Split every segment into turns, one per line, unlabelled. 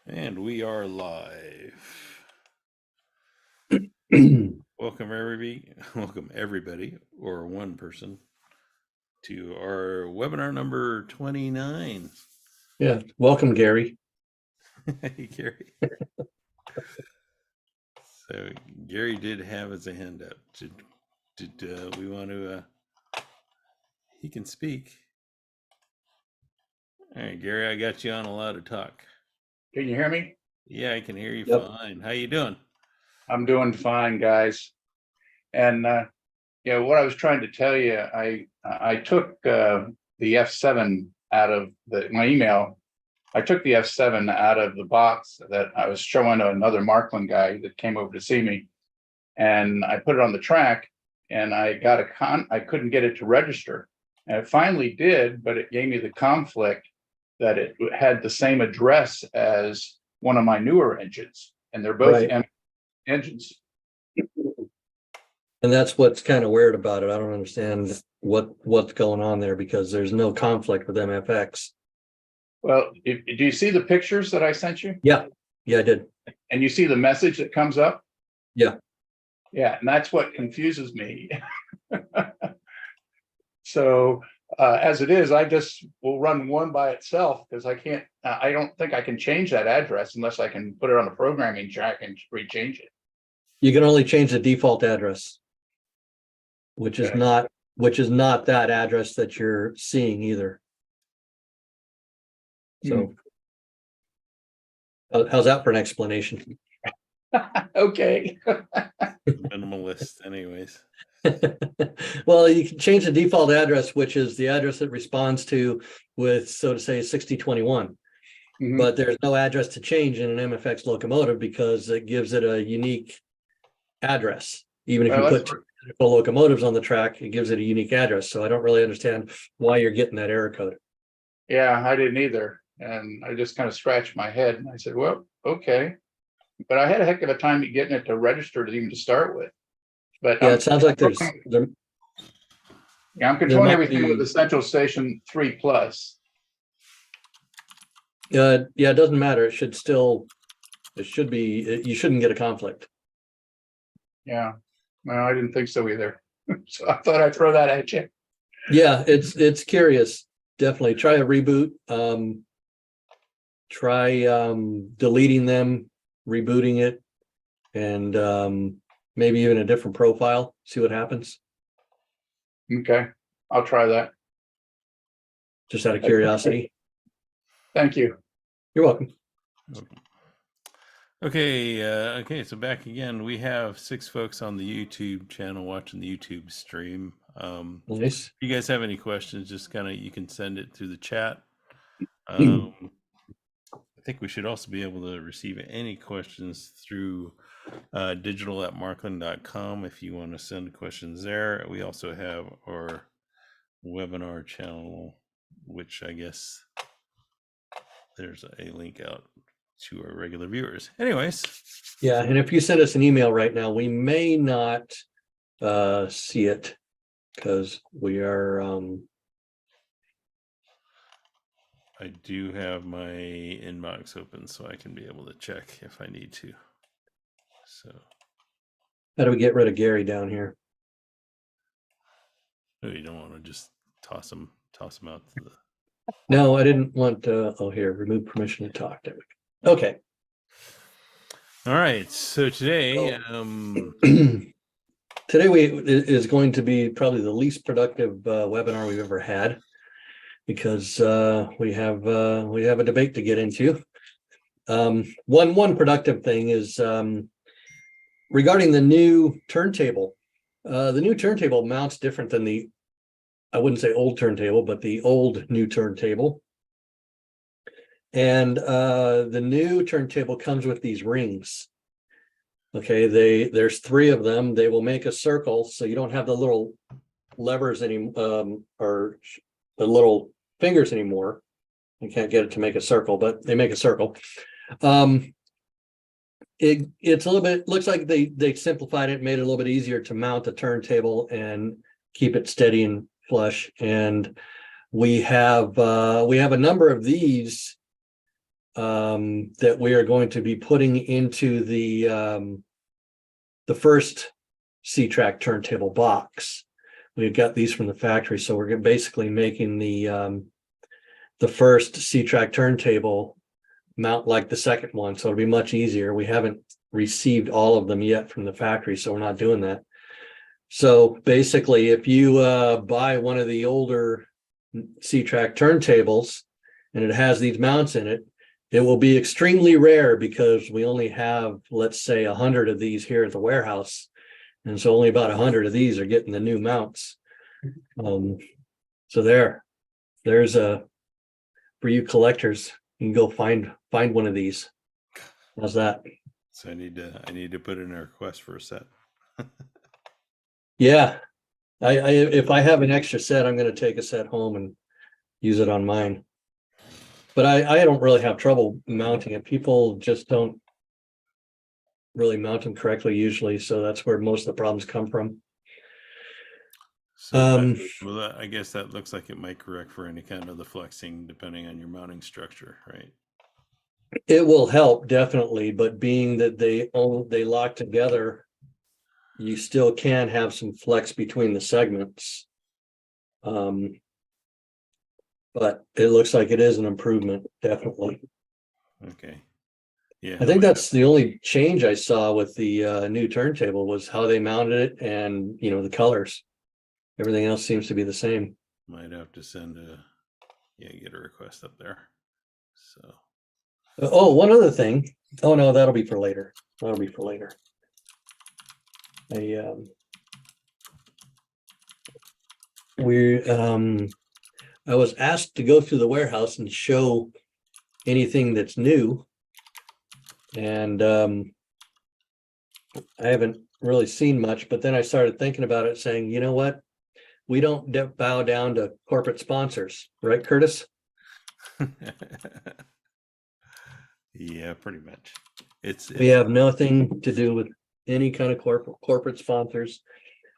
And we are live. Welcome everybody, or one person, to our webinar number 29.
Yeah, welcome, Gary.
Hey, Gary. So Gary did have his hand up. Did we want to? He can speak. All right, Gary, I got you on allowed to talk.
Can you hear me?
Yeah, I can hear you
Yep.
fine. How you doing?
I'm doing fine, guys. And what I was trying to tell you, I took the F7 out of my email. I took the F7 out of the box that I was showing to another Marklin guy that came over to see me, and I put it on the track, and I got I couldn't get it to register, and it finally did, but it gave me the conflict that it had the same address as one of my newer engines, and they're both
Right.
engines.
And that's what's kind of weird about it. I don't understand what's going on there because there's no conflict with MFX.
Well, do you see the pictures that I sent you?
Yeah, I did.
And you see the message that comes up?
Yeah.
Yeah, and that's what confuses me. So as it is, I just will run one by itself because I don't think I can change that address unless I can put it on a programming jack and rechange it.
You can only change the default address, which is
Okay.
not that address that you're seeing either. So how's that for an explanation?
Okay.
Minimalist, anyways.
Well, you can change the default address, which is the address it responds to with, so to say, 6021.
Mhm.
But there's no address to change in an MFX locomotive because it gives it a unique address. Even if
Well,
you
that's
put two locomotives on the track, it gives it a unique address. So I don't really understand why you're getting that error code.
Yeah, I didn't either. And I just kind of scratched my head and I said, well, okay. But I had a heck of a time getting it to register to start with. But
Yeah, it sounds like
I'm controlling
might
everything
be-
with the Central Station 3+.
yeah, it doesn't matter. You shouldn't get a conflict.
Yeah, no, I didn't think so either. So I thought I'd throw that at you.
Yeah, it's curious. Definitely try a reboot. Try deleting them, rebooting it, and maybe even a different profile. See what happens.
Okay, I'll try that.
Just out of curiosity.
Thank you.
You're welcome.
Okay, so back again. We have 6 folks on the YouTube channel watching the YouTube stream.
Nice.
If you guys have any questions, just you can send it through the chat. I think we should also be able to receive any questions through digital@marklin.com if you want to send questions there. We also have our webinar channel, which I guess there's a link out to our regular viewers. Anyways.
Yeah, and if you send us an email right now, we may not see it because we are
I do have my inbox open so I can be able to check if I need to. So
how do we get rid of Gary down here?
no, you don't want to just toss them out to the.
No, I didn't want here, remove permission to talk. There we go. Okay.
All right, so today
today is going to be probably the least productive webinar we've ever had because we have a debate to get into. One productive thing is regarding the new turntable. The new turntable mounts different than I wouldn't say old turntable, but the old new turntable. And the new turntable comes with these rings. Okay, there's 3 of them. They will make a circle, so you don't have the little levers or the little fingers anymore. You can't get it to make a circle, but they make a circle. It's a little bit, looks like they simplified it, made it a little bit easier to mount a turntable and keep it steady and flush. And we have a number of these that we are going to be putting into the first C-Track turntable box. We've got these from the factory, so we're basically making the first C-Track turntable mount like the second one, so it'll be much easier. We haven't received all of them yet from the factory, so we're not doing that. So basically, if you buy one of the older C-Track turntables and it has these mounts in it, it will be extremely rare because we only have, let's say, 100 of these here at the warehouse. And so only about 100 of these are getting the new mounts. So there's for you collectors, you can go find one of these. How's that?
So I need to put in a request for a set.
Yeah. If I have an extra set, I'm going to take a set home and use it on mine. But I don't really have trouble mounting it. People just don't really mount them correctly usually. So that's where most of the problems come from.
So I guess that looks like it might correct for any kind of the flexing depending on your mounting structure, right?
It will help definitely, but being that they lock together, you still can have some flex between the segments. But it looks like it is an improvement, definitely.
Okay. Yeah.
I think that's the only change I saw with the new turntable was how they mounted it and, the colors. Everything else seems to be the same.
Might have to get a request up there. So.
Oh, one other thing. Oh no, that'll be for later. That'll be for later. I was asked to go through the warehouse and show anything that's new. And I haven't really seen much, but then I started thinking about it saying, you know what? We don't bow down to corporate sponsors, right, Curtis?
Yeah, pretty much.
We have nothing to do with any kind of corporate sponsors.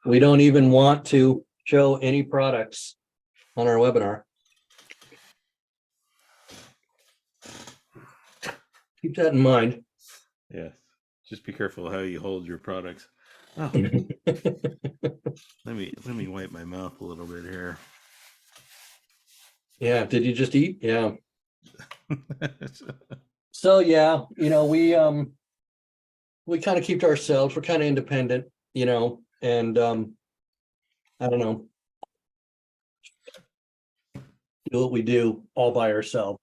We don't even want to show any products on our webinar. Keep that in mind.
Yeah, just be careful how you hold your products. Oh. let me wipe my mouth a little bit here.
Yeah, did you just eat? Yeah. So yeah, we kind of keep to ourselves. We're kind of independent, and I don't know, do what we do all by ourselves.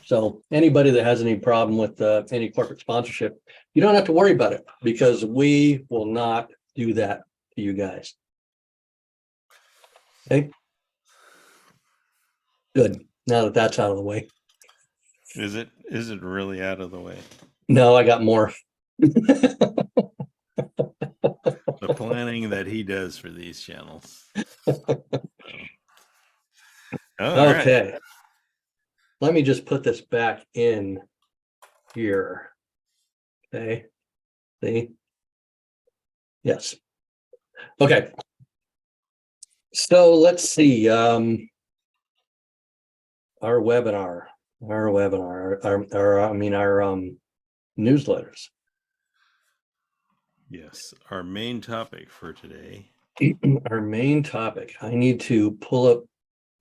So anybody that has any problem with any corporate sponsorship, you don't have to worry about it because we will not do that to you guys. Okay. Good. Now that that's out of the way.
Is it really out of the way?
No, I got more.
The planning that he does for these channels.
Okay. Right. Let me just put this back in here. Okay. See? Yes. Okay. So let's see. Our newsletters.
Yes, our main topic for today.
Our main topic. I need to pull up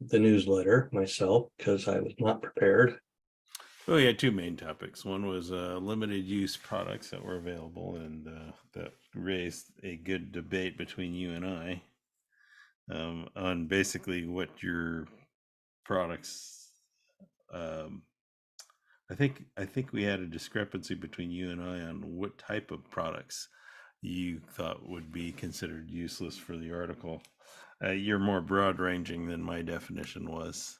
the newsletter myself because I was not prepared.
Oh, yeah, two main topics. One was limited use products that were available, and that raised a good debate between you and I on basically what your products. I think we had a discrepancy between you and I on what type of products you thought would be considered useless for the article. You're more broad ranging than my definition was.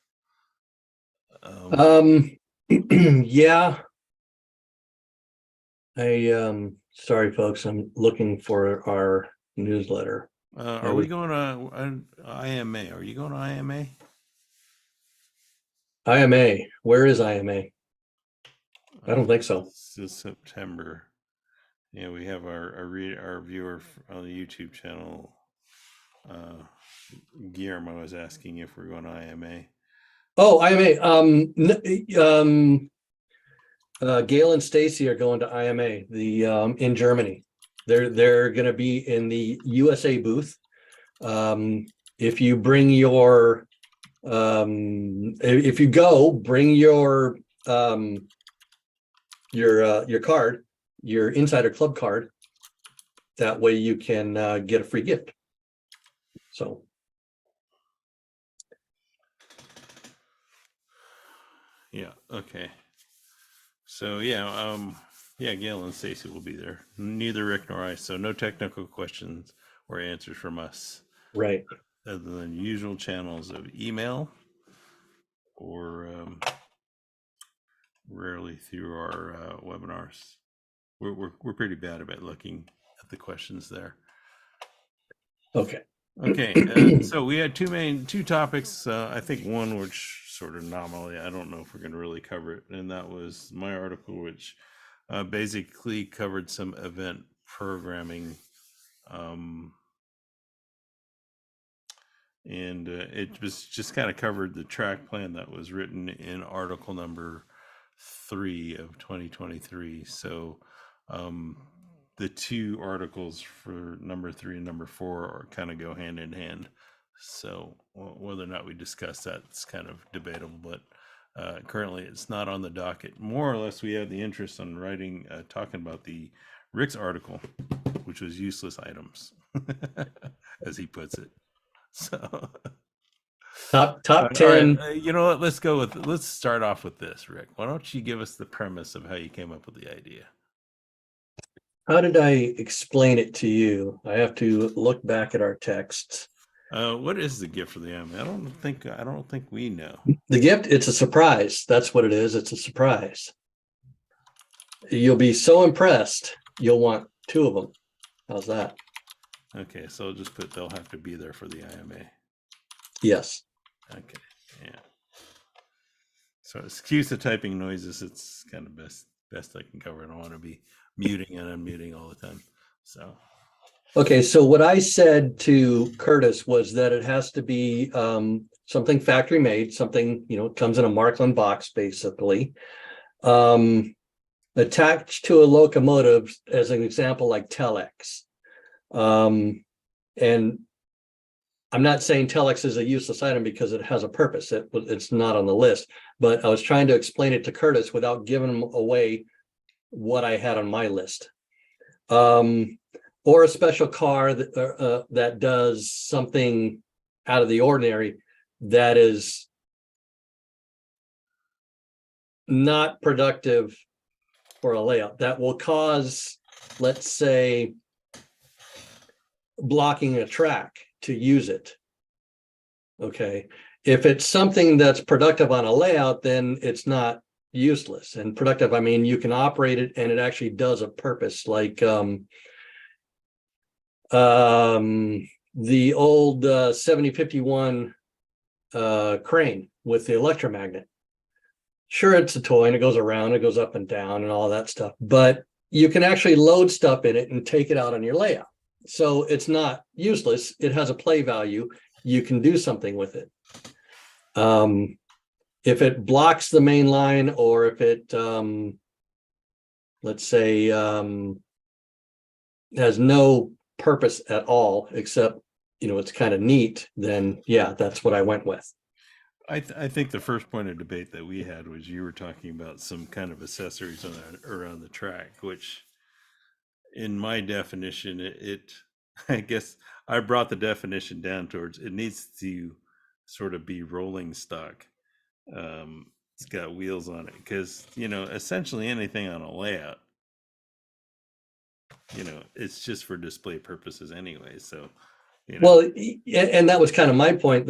Yeah. Sorry folks, I'm looking for our newsletter.
Are we going to IMA? Are you going to IMA?
IMA, where is IMA? I don't think so.
This is September. Yeah, we have our viewer on the YouTube channel. Guillermo was asking if we're going to IMA.
Oh, IMA. Gail and Stacy are going to IMA, in Germany. They're going to be in the USA booth. If you bring your, if you go, bring your card, your insider club card. That way you can get a free gift. So.
Yeah. Okay. So yeah, Gail and Stacy will be there. Neither Rick nor I. So no technical questions or answers from us.
Right.
Other than usual channels of email or rarely through our webinars. We're pretty bad about looking at the questions there.
Okay.
Okay. So we had two topics. I think one which sort of nominally, I don't know if we're going to really cover it, and that was my article, which basically covered some event programming. And it was just kind of covered the track plan that was written in article number 3 of 2023. So the two articles for number 3 and number 4 are kind of go hand in hand. So whether or not we discuss that, it's kind of debatable, but currently it's not on the docket. More or less, we have the interest in writing, talking about the Rick's article, which was useless items, as he puts it. So
top
all
10.
right, you know what? Let's start off with this, Rick. Why don't you give us the premise of how you came up with the idea?
How did I explain it to you? I have to look back at our texts.
What is the gift for the IMA? I don't think we know.
The gift, it's a surprise. That's what it is. It's a surprise. You'll be so impressed, you'll want 2 of them. How's that?
Okay, so I'll just put they'll have to be there for the IMA.
Yes.
Okay, yeah. So excuse the typing noises. It's kind of best I can cover. I don't want to be muting and unmuting all the time. So.
Okay, so what I said to Curtis was that it has to be something factory made, something, it comes in a Marklin box, basically. Attached to a locomotive, as an example, like Telex. And I'm not saying Telex is a useless item because it has a purpose. It's not on the list, but I was trying to explain it to Curtis without giving him away what I had on my list. Or a special car that does something out of the ordinary that is not productive for a layout, that will cause, let's say, blocking a track to use it. Okay. If it's something that's productive on a layout, then it's not useless. And productive, I mean, you can operate it and it actually does a purpose, like the old 7051 crane with the electromagnet. Sure, it's a toy and it goes around, it goes up and down and all that stuff, but you can actually load stuff in it and take it out on your layout. So it's not useless. It has a play value. You can do something with it. If it blocks the main line, or if it, let's say, has no purpose at all, except, it's kind of neat, then yeah, that's what I went with.
I think the first point of debate that we had was you were talking about some kind of accessories around the track, which in my definition, I guess I brought the definition down towards it needs to sort of be rolling stock. It's got wheels on it because, essentially anything on a layout, it's just for display purposes anyway. So,
Well, and that was kind of my point.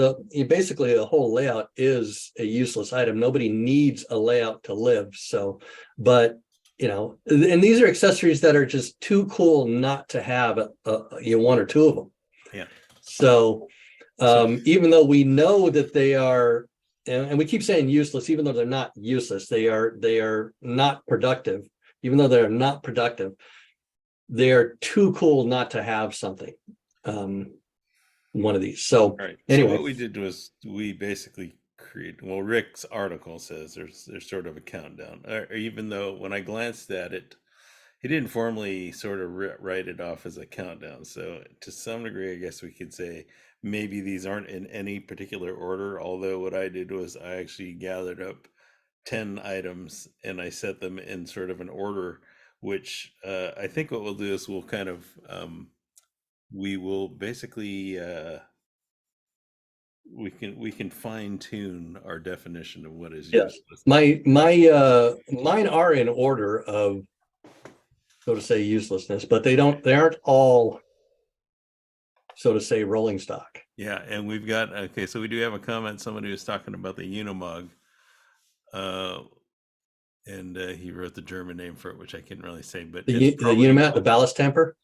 Basically, the whole layout is a useless item. Nobody needs a layout to live. So, but and these are accessories that are just too cool not to have 1 or 2 of them.
Yeah.
So even though we know that they are, and we keep saying useless, even though they're not useless, they are not productive. Even though they're not productive, they are too cool not to have something. One of these. So
right.
anyway,
So what we did was we basically create. Well, Rick's article says there's sort of a countdown, or even though when I glanced at it, he didn't formally sort of write it off as a countdown. So to some degree, I guess we could say maybe these aren't in any particular order. Although what I did was I actually gathered up 10 items and I set them in sort of an order, which I think what we'll do is we'll kind of we will basically we can fine tune our definition of what is
Yes.
useless.
Mine are in order of, so to say, uselessness, but they aren't all, so to say, rolling stock.
Yeah, and we've got, okay, so we do have a comment. Somebody was talking about the Unimog, and he wrote the German name for it, which I can't really say, but
The Unimat, the ballast tamper.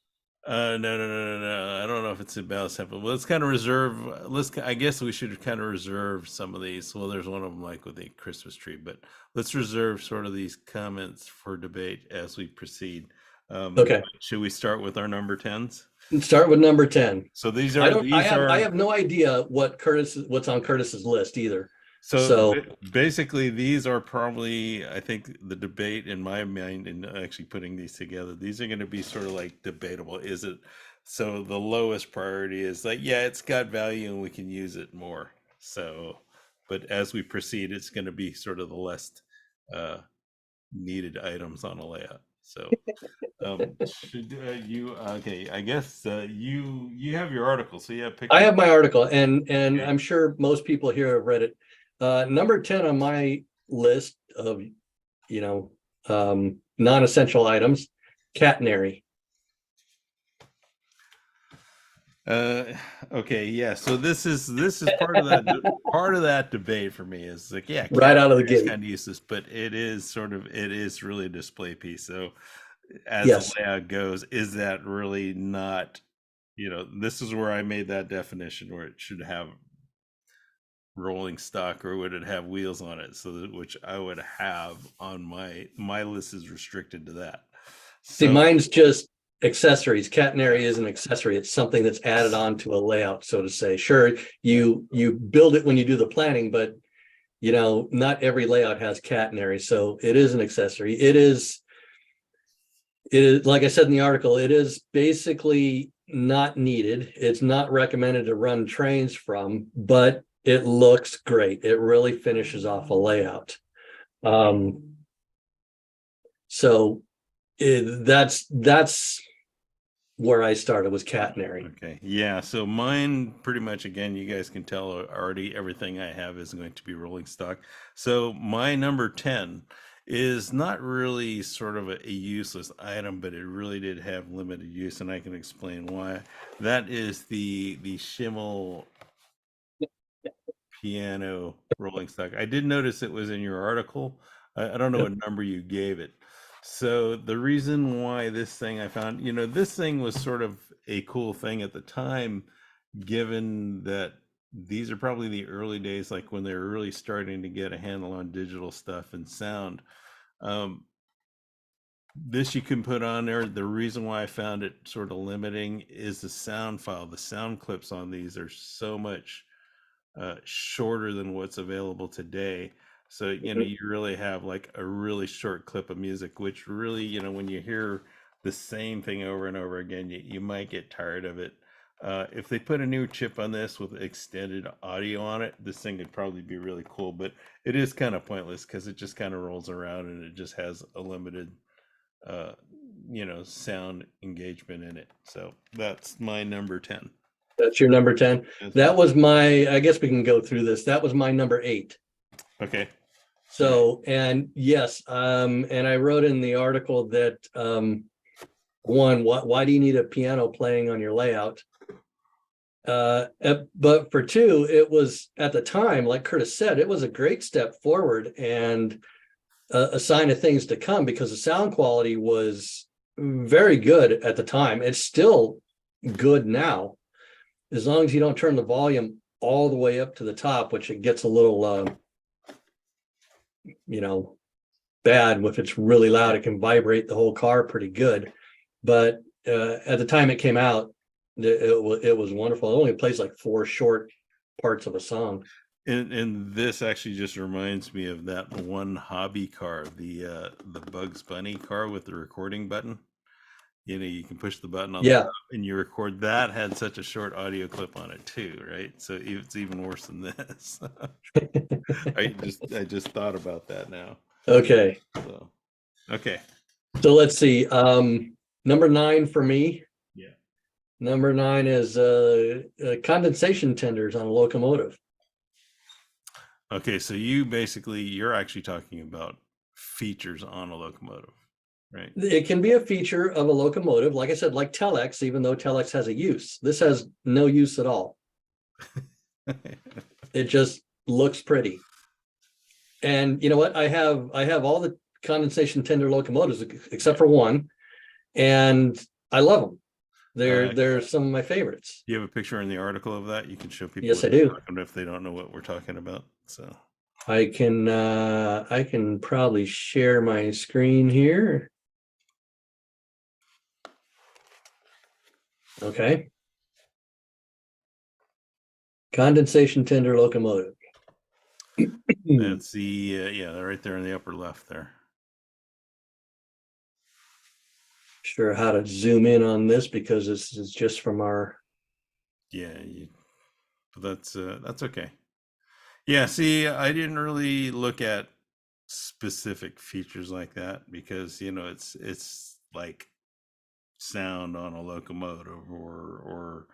No. I don't know if it's a ballast tamper. Well, let's kind of reserve. I guess we should kind of reserve some of these. Well, there's one of them like with a Christmas tree, but let's reserve sort of these comments for debate as we proceed.
Okay.
Should we start with our number 10s?
Start with number 10.
So these are.
I have no idea what's on Curtis's list either.
So basically, these are probably, I think, the debate in my mind in actually putting these together. These are going to be sort of like debatable. Is it? So the lowest priority is like, yeah, it's got value and we can use it more. So, but as we proceed, it's going to be sort of the less needed items on a layout. So, should you? Okay, I guess you have your article. So yeah,
I have my article, and okay. I'm sure most people here have read it. Number 10 on my list of, non-essential items, catenary.
Okay, yeah. So this is part of that debate for me is like, yeah,
right out of the gate,
kind of useless, but it is really a display piece. So as the layout goes, is that really not? This is where I made that definition where it should have rolling stock, or would it have wheels on it? So which I would have on my list is restricted to that.
See, mine's just accessories. Catenary is an accessory. It's something that's added on to a layout, so to say. Sure, you build it when you do the planning, but not every layout has catenary, so it is an accessory. It is like I said in the article, it is basically not needed. It's not recommended to run trains from, but it looks great. It really finishes off a layout. So that's where I started, was catenary.
Okay, yeah. So mine pretty much, again, you guys can tell already everything I have is going to be rolling stock. So my number 10 is not really sort of a useless item, but it really did have limited use, and I can explain why. That is the Schimmel Piano rolling stock. I did notice it was in your article. I don't know what number you gave it. So the reason why this thing I found, this thing was sort of a cool thing at the time, given that these are probably the early days, like when they're really starting to get a handle on digital stuff and sound. This you can put on there. The reason why I found it sort of limiting is the sound file. The sound clips on these are so much shorter than what's available today. So, you really have like a really short clip of music, which really, when you hear the same thing over and over again, you might get tired of it. If they put a new chip on this with extended audio on it, this thing would probably be really cool, but it is kind of pointless because it just kind of rolls around and it just has a limited, sound engagement in it. So that's my number 10.
That's your number 10. That was I guess we can go through this. That was my number 8.
Okay.
So, and yes, and I wrote in the article that, one, why do you need a piano playing on your layout? But for two, it was at the time, like Curtis said, it was a great step forward and a sign of things to come, because the sound quality was very good at the time. It's still good now, as long as you don't turn the volume all the way up to the top, which it gets a little, bad. If it's really loud, it can vibrate the whole car pretty good. But at the time it came out, it was wonderful. It only plays like 4 short parts of a song.
And this actually just reminds me of that one hobby car, the Bugs Bunny car with the recording button. You know, you can push the button on the top and you record. That had such a short audio clip on it too, right? So it's even worse than this. I just thought about that now.
Okay.
So, okay.
So let's see. Number 9 for me.
Yeah.
Number 9 is condensation tenders on a locomotive.
Okay, so you're actually talking about features on a locomotive, right?
It can be a feature of a locomotive, like I said, like Telex, even though Telex has a use. This has no use at all. It just looks pretty. And you know what? I have all the condensation tender locomotives except for one, and I love them. They're some of my favorites.
You have a picture in the article of that? You can show people.
Yes, I do.
If they don't know what we're talking about. So
I can probably share my screen here. Okay. Condensation tender locomotive.
that's the they're right there in the upper left there.
Sure how to zoom in on this because this is just from our.
But that's okay. Yeah, see, I didn't really look at specific features like that because it's like sound on a locomotive or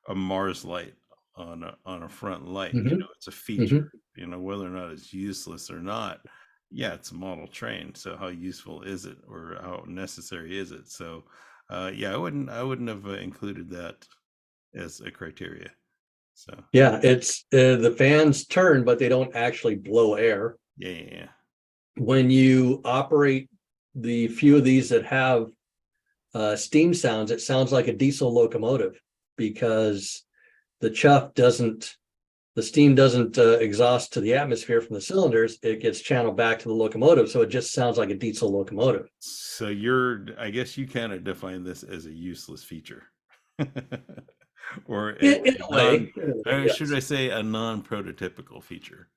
a Mars light on a front light.
Mm-hmm.
It's a feature. Whether or not it's useless or not. Yeah, it's a model train. So how useful is it, or how necessary is it? So, I wouldn't have included that as a criteria. So
yeah, it's the fans turn, but they don't actually blow air.
Yeah.
When you operate the few of these that have steam sounds, it sounds like a diesel locomotive because the steam doesn't exhaust to the atmosphere from the cylinders. It gets channeled back to the locomotive, so it just sounds like a diesel locomotive.
So I guess you kind of define this as a useless feature. Or
in a way,
should I say a non-prototypical feature?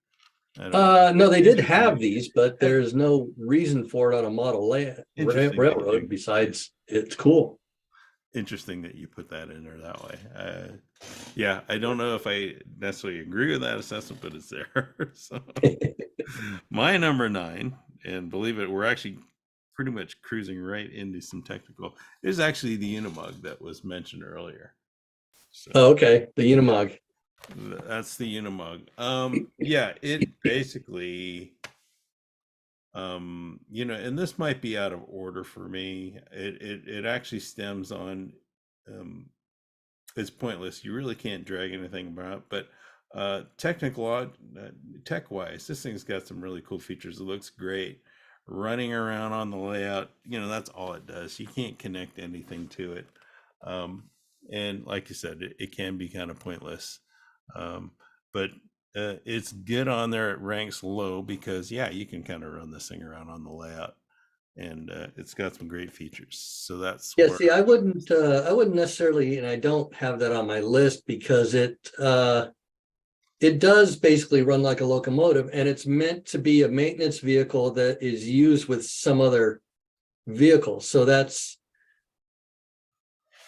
No, they did have these, but there's no reason for it on a model railroad besides it's cool.
Interesting that you put that in there that way. I don't know if I necessarily agree with that assessment, but it's there. So my number 9, and believe it, we're actually pretty much cruising right into some technical, is actually the Unimog that was mentioned earlier. So,
okay, the Unimog.
That's the Unimog. It basically, and this might be out of order for me. It actually stems on, it's pointless. You really can't drag anything about, but tech-wise, this thing's got some really cool features. It looks great. Running around on the layout, that's all it does. You can't connect anything to it. And like you said, it can be kind of pointless. But it's good on there. It ranks low because you can kind of run this thing around on the layout, and it's got some great features. So that's
see, I wouldn't necessarily, and I don't have that on my list because it does basically run like a locomotive, and it's meant to be a maintenance vehicle that is used with some other vehicle. So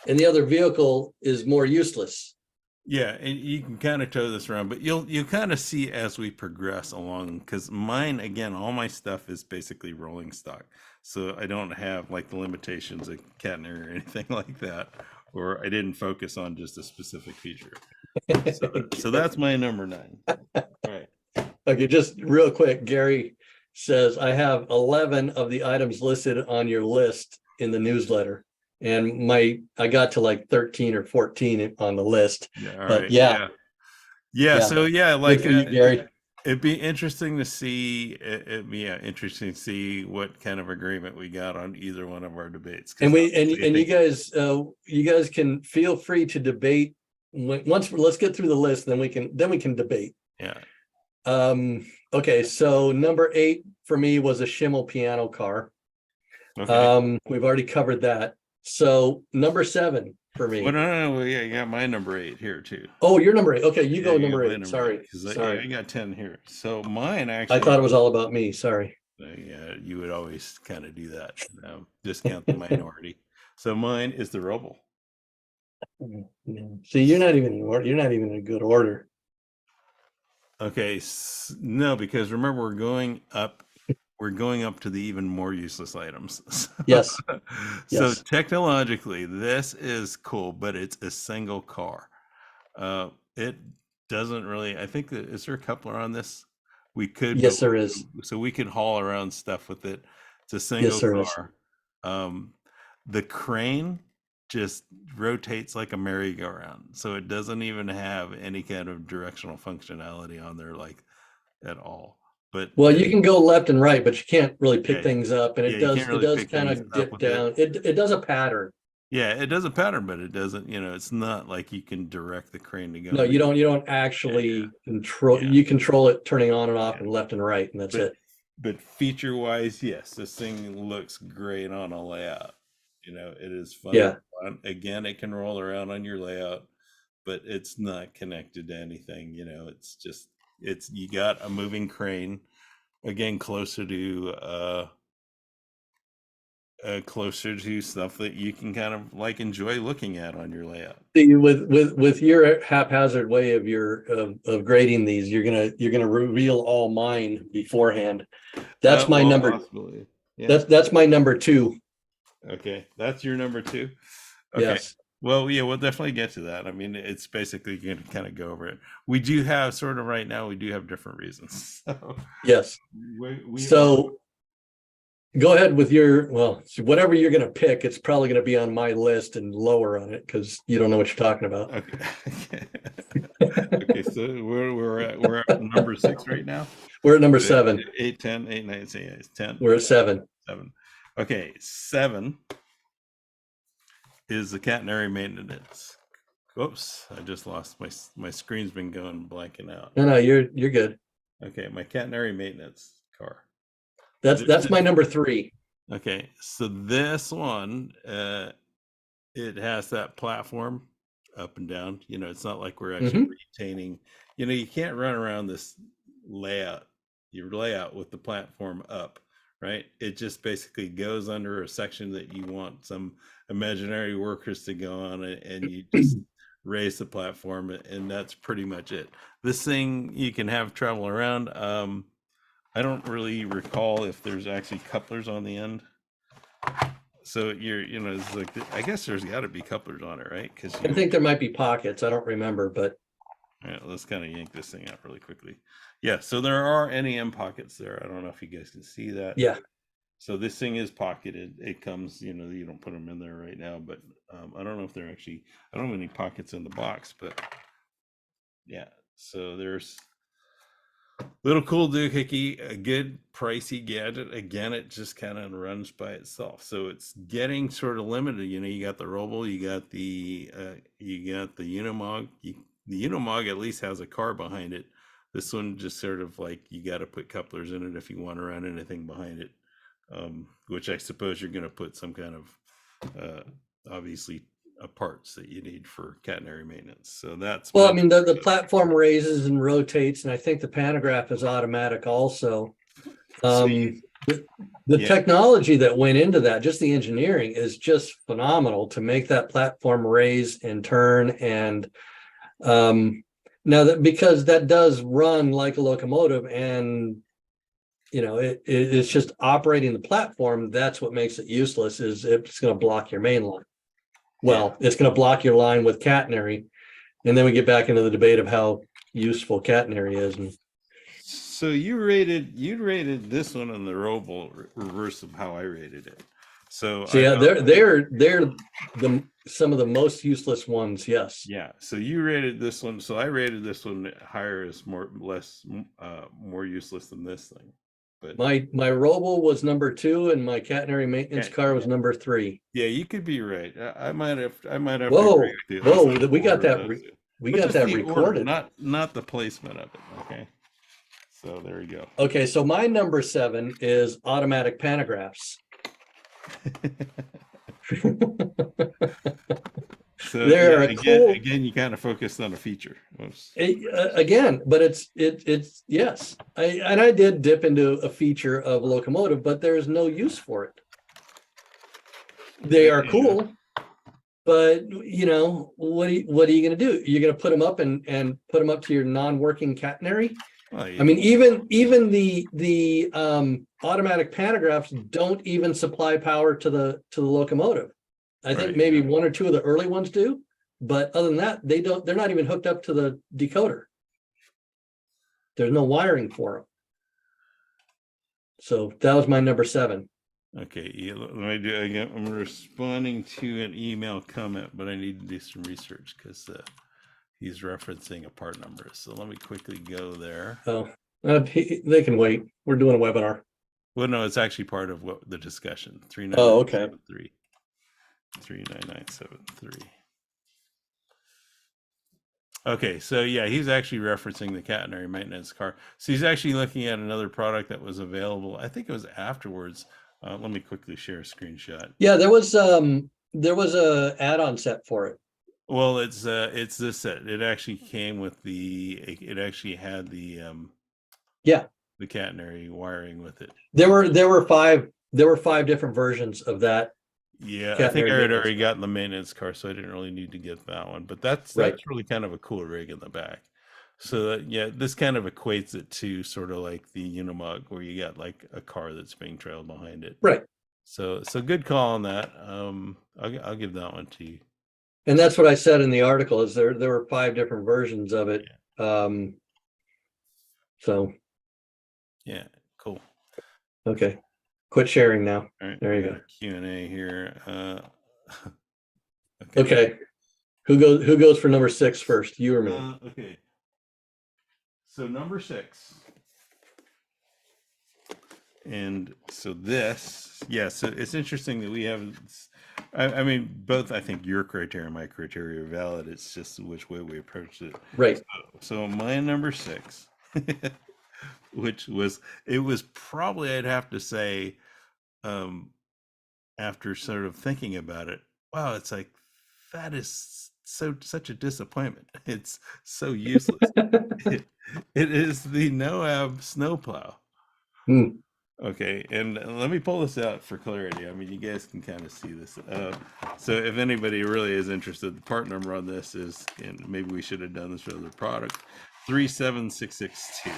and the other vehicle is more useless.
Yeah, and you can kind of tow this around, but you'll kind of see as we progress along, because mine, again, all my stuff is basically rolling stock. So I don't have like the limitations of Catenary or anything like that, or I didn't focus on just a specific feature. So that's my number 9. All right.
Okay, just real quick, Gary says, I have 11 of the items listed on your list in the newsletter. And I got to like 13 or 14 on the list. So like you, Gary.
It'd be interesting to see. Interesting to see what kind of agreement we got on either one of our debates.
And you guys can feel free to debate let's get through the list, then we can debate.
Yeah.
Okay, so number 8 for me was a Schimmel Piano Car.
Okay.
We've already covered that. So number 7 for me.
Well, no, well, yeah, you got my number 8 here too.
Oh, you're number 8. Okay, you
Yeah,
go
you got
number
my
8.
number
Sorry.
8, 'cause
Sorry.
I got 10 here. So mine
I
actually.
thought it was all about me. Sorry.
Yeah, you would always kind of do that. Discount the minority. So mine is the ROBEL.
See, you're not even in a good order.
Okay, no, because remember we're going up to the even more useless items.
Yes.
So
Yes.
technologically, this is cool, but it's a single car. It doesn't really. I think that is there a coupler on this? We could.
Yes,
but
there is.
So we could haul around stuff with it. It's a single
Yes, there is.
car. The crane just rotates like a merry-go-round, so it doesn't even have any kind of directional functionality on there, like at all. But
Well, you can go left and right, but you can't really pick
Yeah.
things up, and
Yeah, you can't really pick
kind
things
of
up
dip
with it.
down. It does a pattern.
yeah, it does a pattern, but it doesn't. It's not like you can direct the crane to go.
No, you don't actually control.
Yeah.
You control it turning on and off
Yeah.
and left and right, and that's it.
But feature-wise, yes, this thing looks great on a layout. It is fun.
Yeah.
Again, it can roll around on your layout, but it's not connected to anything. It's just you got a moving crane, again closer to stuff that you can kind of like enjoy looking at on your layout.
See, with your haphazard way of grading these, you're gonna reveal all mine beforehand. That's my
Well,
number.
possibly. Yeah.
That's my number 2.
Okay, that's your number 2. Okay.
Yes.
Well, yeah, we'll definitely get to that. I mean, it's basically going to kind of go over it. We do have sort of right now. We do have different reasons. So
Yes. So go ahead with whatever you're going to pick. It's probably going to be on my list and lower on it because you don't know what you're talking about.
Okay. Okay. So we're at number 6 right now.
We're at number 7.
8, 10, 8, 9, 10.
We're at 7.
7. Okay, 7 is the Catenary Maintenance. Whoops, I just lost my screen's been going blanking out.
No, you're good.
Okay, my Catenary Maintenance car.
That's my number 3.
Okay, so this one, it has that platform up and down. It's not like we're actually retaining. You can't run around this your layout with the platform up, right? It just basically goes under a section that you want some imaginary workers to go on it, and you just raise the platform, and that's pretty much it. This thing you can have travel around. I don't really recall if there's actually couplers on the end. So it's like I guess there's got to be couplers on it, right? Because
I think there might be pockets. I don't remember, but
all right, let's kind of yank this thing out really quickly. Yeah, so there are NEM pockets there. I don't know if you guys can see that.
Yeah.
So this thing is pocketed. It comes, you don't put them in there right now, but I don't know if they're actually. I don't have any pockets in the box, but yeah. So there's little cool doohickey, a good pricey gadget. Again, it just kind of runs by itself, so it's getting sort of limited. You got the ROBEL, you got the Unimog. The Unimog at least has a car behind it. This one just sort of like you got to put couplers in it if you want to run anything behind it, which I suppose you're going to put some kind of obviously parts that you need for catenary maintenance. So that's
I mean the platform raises and rotates, and I think the pantograph is automatic also. The technology that went into that, just the engineering, is just phenomenal to make that platform raise and turn. And now that, because that does run like a locomotive, and it's just operating the platform, that's what makes it useless. Is it's going to block your main line. Well, it's going to block your line with catenary, and then we get back into the debate of how useful catenary is. And
so you rated this one on the ROBEL reverse of how I rated it. So
yeah, they're some of the most useless ones. Yes.
Yeah. So you rated this one. So I rated this one higher as more useless than this thing. But
my ROBEL was number 2, and my catenary maintenance car was number 3.
Yeah, you could be right. I might have.
Whoa,
to agree with you.
whoa! We got that. We got that recorded.
Order, not the placement of it. Okay. So there we go.
Okay, so my number 7 is automatic pantographs.
So
They're
yeah,
a cool,
again, you kind of focused on a feature. Oops.
again, but it's yes. I did dip into a feature of a locomotive, but there's no use for it. They are
Yeah.
cool, but you know, what are you going to do? You're going to put them up and put them up to your non-working catenary?
Well,
I mean, even the automatic pantographs don't even supply power to the locomotive. I think
Right,
maybe
yeah.
one or two of the early ones do, but other than that, they're not even hooked up to the decoder. There's no wiring for them. So that was my number 7.
Okay, yeah, let me do again. I'm responding to an email comment, but I need to do some research because he's referencing a part number. So let me quickly go there.
Oh, they can wait. We're doing a webinar.
Well, no, it's actually part of what the discussion.
Oh, okay.
39973. Okay, so yeah, he's actually referencing the Catenary Maintenance Car. So he's actually looking at another product that was available. I think it was afterwards. Let me quickly share a screenshot.
Yeah, there was a add-on set for it.
Well, it's this set. It actually came with it actually had the the catenary wiring with it.
There were 5 different versions of that.
Yeah, I think I had already gotten the maintenance car, so I didn't really need to get that one. But that's really kind of a cool rig in the back. So yeah, this kind of equates it to sort of like the Unimog, where you got like a car that's being trailed behind it.
Right.
So good call on that. I'll give that one to you.
And that's what I said in the article, is there were 5 different versions of it. Yeah. So
yeah, cool.
Okay. Quit sharing now.
All right,
there you go.
Q&A here.
Okay. Who goes for number 6 first? You or me?
Okay. So number 6. And so this, yeah, so it's interesting that we have, I mean, both, I think your criteria and my criteria are valid. It's just which way we approached it.
Right.
So my number 6, which was probably, I'd have to say, after sort of thinking about it, wow, it's like, that is such a disappointment. It's so useless. it is the NOHAB Snowplow. Okay, and let me pull this out for clarity. I mean, you guys can kind of see this. So if anybody really is interested, the part number on this is, and maybe we should have done this for other product, 37662.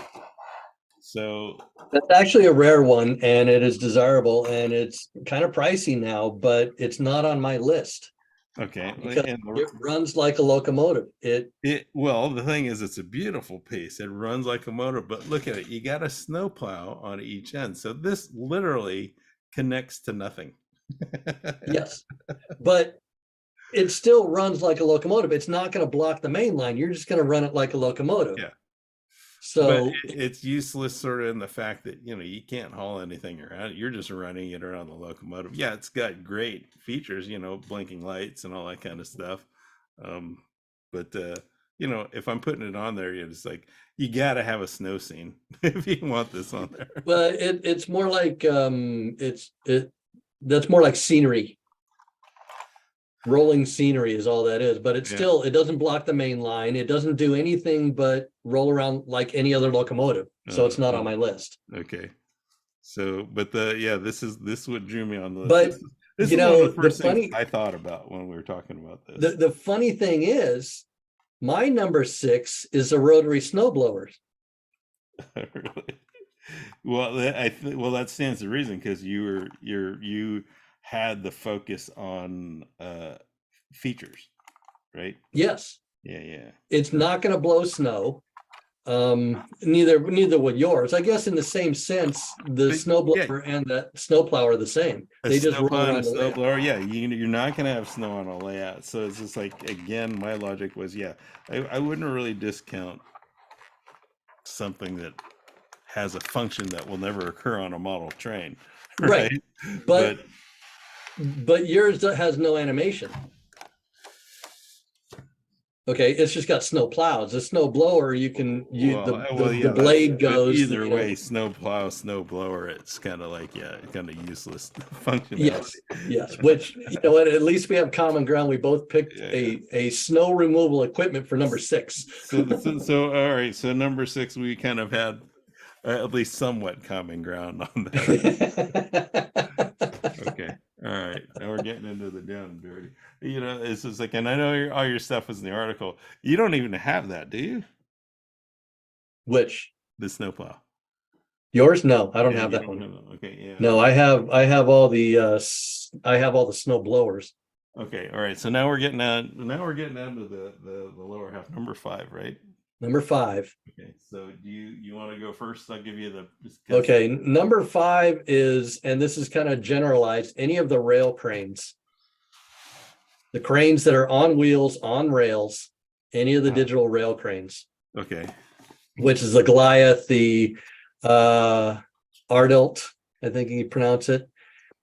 So
that's actually a rare one, and it is desirable, and it's kind of pricey now, but it's not on my list.
Okay,
it runs like a locomotive.
Well, the thing is, it's a beautiful piece. It runs like a motor, but look at it. You got a snowplow on each end, so this literally connects to nothing.
Yes, but it still runs like a locomotive. It's not going to block the main line. You're just going to run it like a locomotive.
Yeah.
So
but it's useless sort of in the fact that, you know, you can't haul anything around. You're just running it around the locomotive. Yeah, it's got great features, you know, blinking lights and all that kind of stuff. But you know, if I'm putting it on there, it's like, you got to have a snow scene if you want this on there.
Well, it's more like that's more like scenery. Rolling scenery is all that is, but it's still, it doesn't block the main line. It doesn't do anything but roll around like any other locomotive. So it's not on my list.
Okay. So, but this is what drew me on the list.
But
this
you
is
know,
one of the first things I thought about when we were talking about this.
The funny thing is, my number 6 is a rotary snowblower.
Really? Well, that stands to reason, because you had the focus on features, right?
Yes.
Yeah.
It's not going to blow snow. Neither would yours. I guess in the same sense, the snowblower and the snowplow are the same. They just roll around the
snowblower. Yeah, you're not going to have snow on a layout. So it's just like, again, my logic was, I wouldn't really discount something that has a function that will never occur on a model train.
Right. But yours has no animation. Okay, it's just got snow plows. A snow blower, you can the
yeah,
blade goes.
either way, snowplow, snowblower, it's kind of like, yeah, kind of useless functionality.
Yes, yes. Which, you know what? At least we have common ground. We both picked a snow removal equipment for number 6.
So all right. So number 6, we kind of had at least somewhat common ground on that. Okay. All right. Now we're getting into the down and dirty. You know, it's just like, and I know all your stuff is in the article. You don't even have that, do you?
Which?
The snowplow.
Yours? No, I don't have
you
that one.
Okay. Yeah.
No, I have all the snow blowers.
Okay. All right. So now we're getting on. Now we're getting down to the lower half. Number 5, right?
Number 5.
Okay. So do you want to go first? I'll give you the.
Okay. Number 5 is, and this is kind of generalized, any of the rail cranes. The cranes that are on wheels, on rails, any of the digital rail cranes.
Okay.
Which is the Goliath, the Ardilt, I think you pronounce it,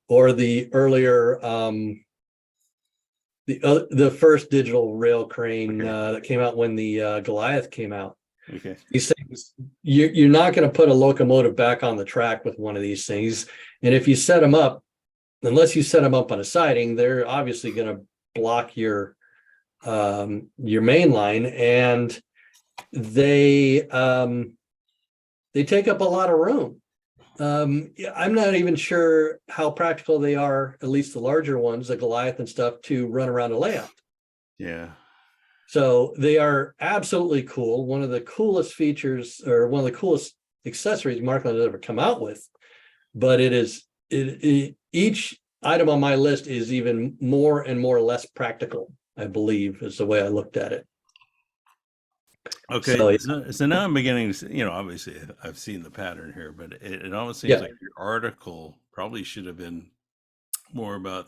or the earlier the first digital rail crane that came out when the Goliath came out.
Okay.
These things, you're not going to put a locomotive back on the track with one of these things, and if you set them up, unless you set them up on a siding, they're obviously going to block your main line, and they take up a lot of room. I'm not even sure how practical they are, at least the larger ones, the Goliath and stuff, to run around a layout.
Yeah.
So they are absolutely cool. One of the coolest features, or one of the coolest accessories Marklin has ever come out with. But each item on my list is even more and more less practical, I believe, is the way I looked at it.
Okay, so now I'm beginning to, you know, obviously I've seen the pattern here, but it almost seems like your article probably should have been more about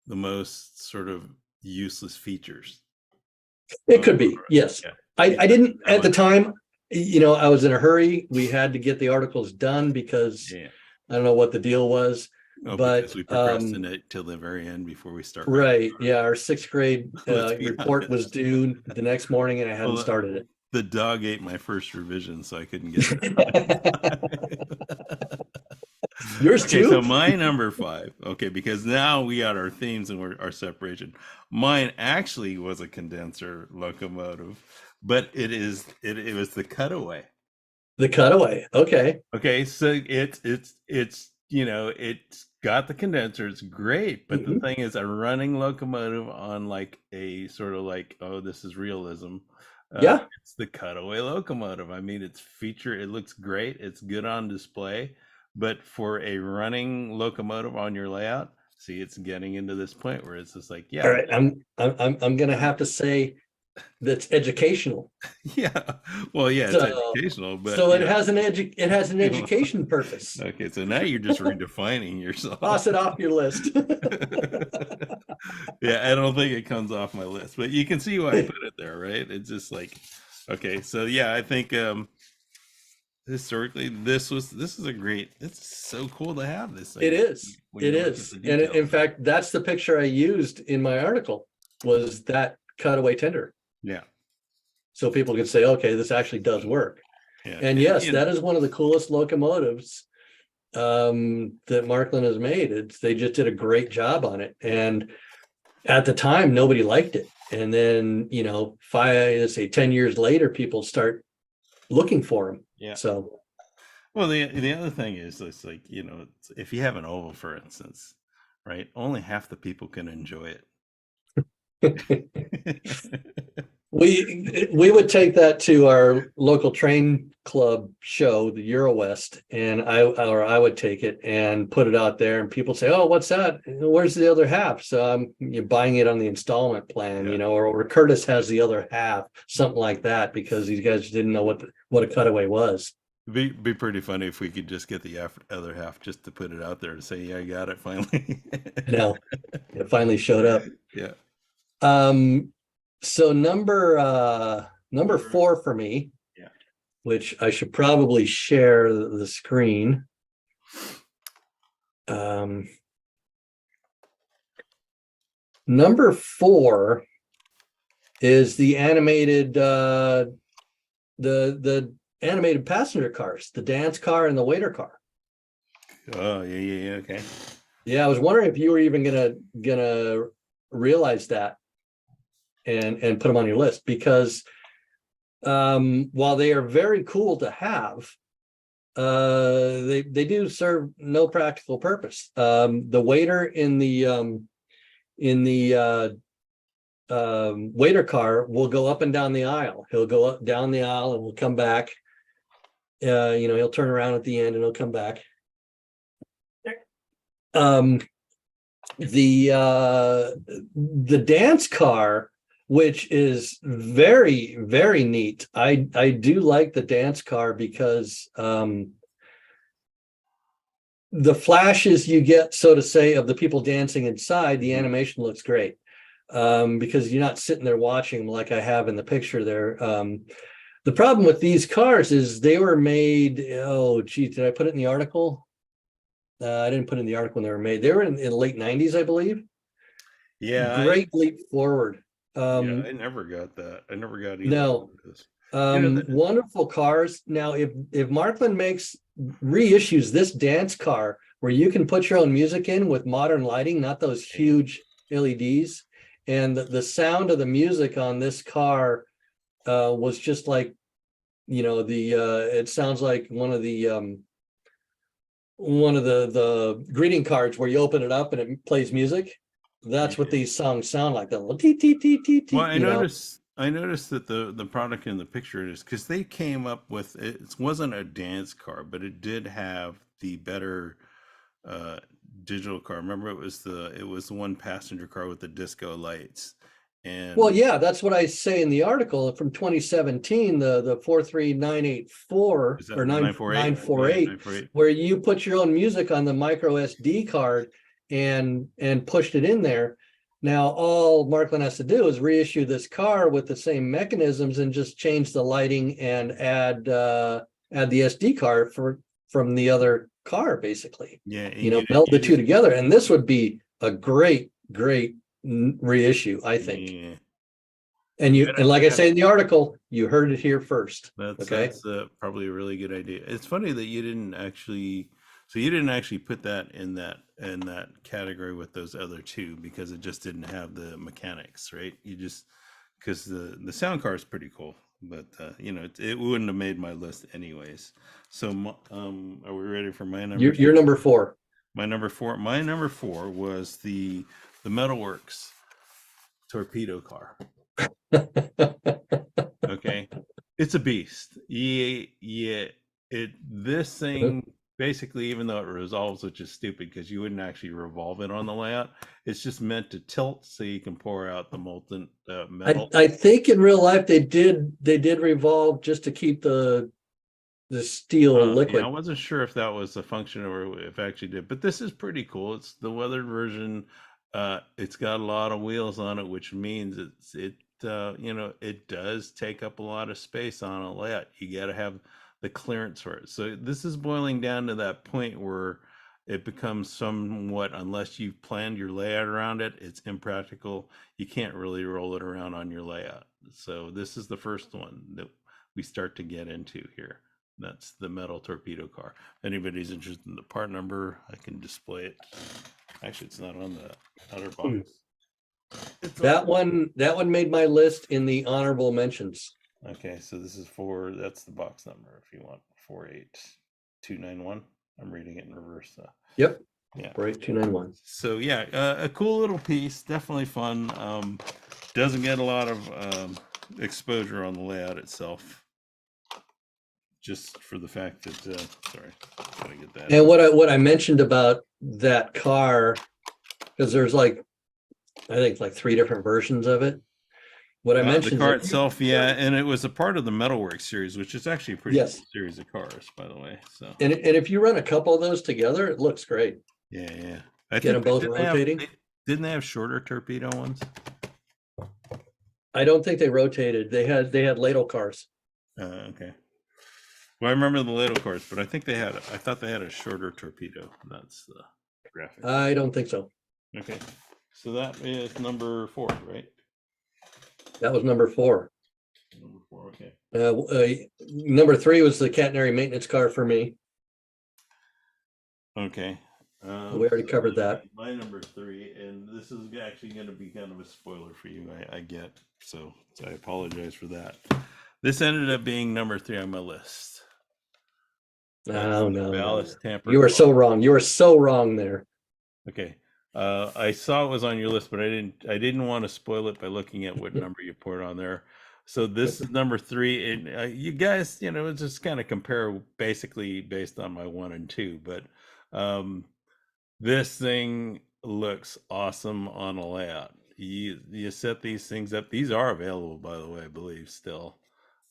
the most sort of useless features.
It could be, yes. Yeah. I didn't at the time, you know, I was in a hurry. We had to get the articles done because I don't know what the deal was. But
because we procrastinate till the very end before we start.
Right. Yeah. Our 6th grade report was due the next morning and I hadn't started it.
The dog ate my first revision, so I couldn't get it.
Yours too?
So my number 5, okay, because now we got our themes and our separation. Mine actually was a condenser locomotive, but it was the Cutaway.
The Cutaway. Okay.
Okay, so it's you know, it's got the condenser, it's great, but the thing is, a running locomotive on like a sort of like, oh, this is realism. It's the Cutaway locomotive. I mean, it looks great, it's good on display, but for a running locomotive on your layout, see, it's getting into this point where it's just like, yeah.
All right, I'm gonna have to say that's educational.
Yeah, well, yeah, it's educational, but
so it has an education purpose.
Okay, so now you're just redefining yourself.
Toss it off your list.
Yeah, I don't think it comes off my list, but you can see why I put it there, right? It's just like, okay, so yeah, I think historically this is a great, it's so cool to have this thing.
It is. And in fact, that's the picture I used in my article, was that Cutaway tender.
Yeah.
So people can say, okay, this actually does work. Yeah. And yes, that is one of the coolest locomotives that Marklin has made. They just did a great job on it. And at the time, nobody liked it. And then, you know, 10 years later, people start looking for them. Yeah. So,
well, the other thing is, it's like, you know, if you have an oval, for instance, right, only half the people can enjoy it.
We would take that to our local train club show, the Eurowest, and I would take it and put it out there, and people say, "Oh, what's that? Where's the other half?" So you're buying it on the installment plan, you know, or Curtis has the other half, something like that, because these guys didn't know what a Cutaway was.
Be pretty funny if we could just get the other half just to put it out there to say, "Yeah, I got it finally."
No, it finally showed up.
Yeah.
So number 4 for me, which I should probably share the screen. Number 4 is the animated the animated passenger cars, the dance car and the waiter car.
Oh, yeah, okay.
Yeah, I was wondering if you were even gonna realize that and put them on your list, because while they are very cool to have, they do serve no practical purpose. The waiter in the waiter car will go up and down the aisle. He'll go up down the aisle and will come back. He'll turn around at the end and he'll come back. The dance car, which is very, very neat. I do like the dance car because the flashes you get, so to say, of the people dancing inside, the animation looks great. Because you're not sitting there watching them like I have in the picture there. The problem with these cars is they were made, oh geez, did I put it in the article? I didn't put it in the article when they were made. They were in the late 90s, I believe.
Yeah.
Great leap forward.
Yeah, I never got that. I never got either.
No.
Of those.
Wonderful cars. Now, if Marklin reissues this dance car where you can put your own music in with modern lighting, not those huge LEDs, and the sound of the music on this car was just like, it sounds like one of the greeting cards where you open it up and it plays music. That's what these songs sound like. Well,
I noticed that the product in the picture is, because they came up with it wasn't a dance car, but it did have the better digital car. Remember, it was the one passenger car with the disco lights. And
well, yeah, that's what I say in the article from 2017, the 43984 or 948, where you put your own music on the micro SD card and pushed it in there. Now all Marklin has to do is reissue this car with the same mechanisms and just change the lighting and add the SD card from the other car, basically.
Yeah,
meld the two together, and this would be a great reissue, I think. Yeah. And like I say in the article, you heard it here first.
That's probably a really good idea. It's funny that you didn't actually put that in that category with those other two, because it just didn't have the mechanics, right? Because the sound car is pretty cool, but it wouldn't have made my list anyways. So are we ready for my number?
Your number 4.
My number 4 was the Metalworks Torpedo car. Okay, it's a beast. Yeah. This thing basically, even though it resolves, which is stupid because you wouldn't actually revolve it on the layout, it's just meant to tilt so you can pour out the molten metal.
I think in real life they did revolve just to keep the steel liquid.
Yeah, I wasn't sure if that was a function or if it actually did, but this is pretty cool. It's the weathered version. It's got a lot of wheels on it, which means it does take up a lot of space on a layout. You got to have the clearance for it. So this is boiling down to that point where it becomes somewhat, unless you've planned your layout around it, it's impractical. You can't really roll it around on your layout. So this is the first one that we start to get into here. That's the metal torpedo car. If anybody's interested in the part number, I can display it. Actually, it's not on the outer box.
That one made my list in the honorable mentions.
Okay, so this is that's the box number if you want, 48291. I'm reading it in reverse.
Yep.
Yeah.
48291.
So yeah, a cool little piece, definitely fun. Doesn't get a lot of exposure on the layout itself. Just for the fact that sorry, gotta get that.
And what I mentioned about that car, because there's I think 3 different versions of it. What I mentioned,
the car itself, yeah, and it was a part of the Metalworks series, which is actually a pretty cool series of cars, by the way. So,
and if you run a couple of those together, it looks great.
Yeah.
Get them both rotating.
Didn't they have shorter torpedo ones?
I don't think they rotated. They had ladle cars.
Okay. Well, I remember the ladle cars, but I thought they had a shorter torpedo. That's the graphic.
I don't think so.
Okay. So that is number 4, right?
That was number 4.
Number 4, okay.
Number 3 was the Catenary Maintenance Car for me.
Okay.
We already covered that.
My number 3, and this is actually going to be kind of a spoiler for you, I get. So I apologize for that. This ended up being number 3 on my list.
No.
Ballast Tamper.
You were so wrong. You were so wrong there.
Okay. I saw it was on your list, but I didn't want to spoil it by looking at what number you put on there. So this is number 3, and you guys, just kind of compare basically based on my 1 and 2. But this thing looks awesome on a layout. You set these things up. These are available, by the way, I believe still.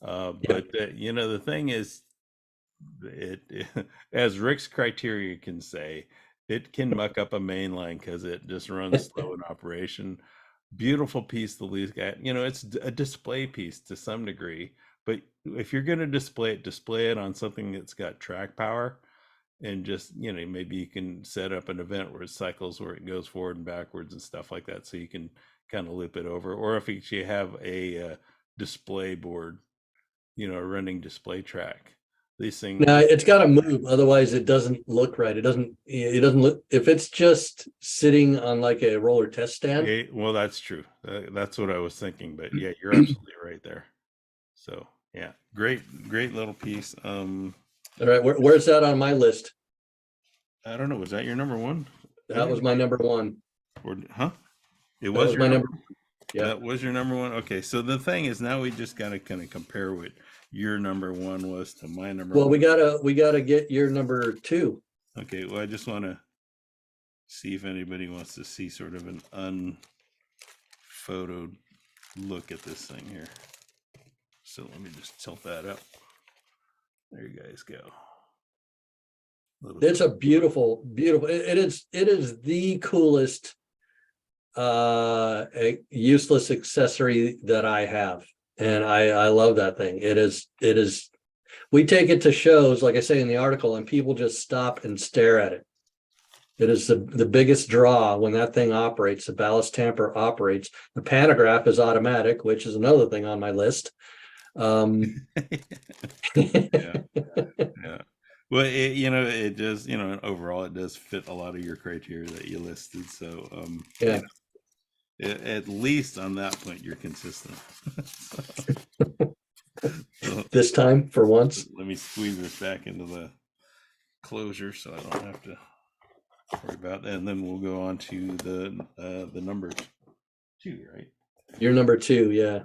But the thing is, it as Rick's criteria can say, it can muck up a main line because it just runs slow in operation. Beautiful piece to leave. It's a display piece to some degree, but if you're going to display it on something that's got track power, and just maybe you can set up an event where it cycles, where it goes forward and backwards and stuff like that, so you can kind of loop it over. Or if you have a display board, a running display track. These things.
No, it's got to move, otherwise it doesn't look right. It doesn't look. If it's just sitting on like a roller test stand.
Okay, well, that's true. That's what I was thinking. But yeah, you're absolutely right there. So yeah, great little piece.
All right, where's that on my list?
I don't know. Was that your number 1?
That was my number 1.
Or huh? It
was
your
my number.
Yeah, that was your number 1. Okay, so the thing is, now we just gotta kind of compare what your number 1 was to my number.
Well,
1.
we gotta get your number 2.
Okay, well, I just want to see if anybody wants to see sort of an unphotoed look at this thing here. So let me just tilt that up. There you guys go.
It's a beautiful. It is the coolest useless accessory that I have, and I love that thing. It is. We take it to shows, like I say in the article, and people just stop and stare at it. It is the biggest draw when that thing operates. The ballast tamper operates. The pantograph is automatic, which is another thing on my list.
Yeah. Well, it does, overall it does fit a lot of your criteria that you listed. So,
yeah.
At least on that point, you're consistent. So,
this time, for once.
Let me squeeze this back into the closure so I don't have to worry about that. And then we'll go on to the number 2, right?
Your number 2, yeah.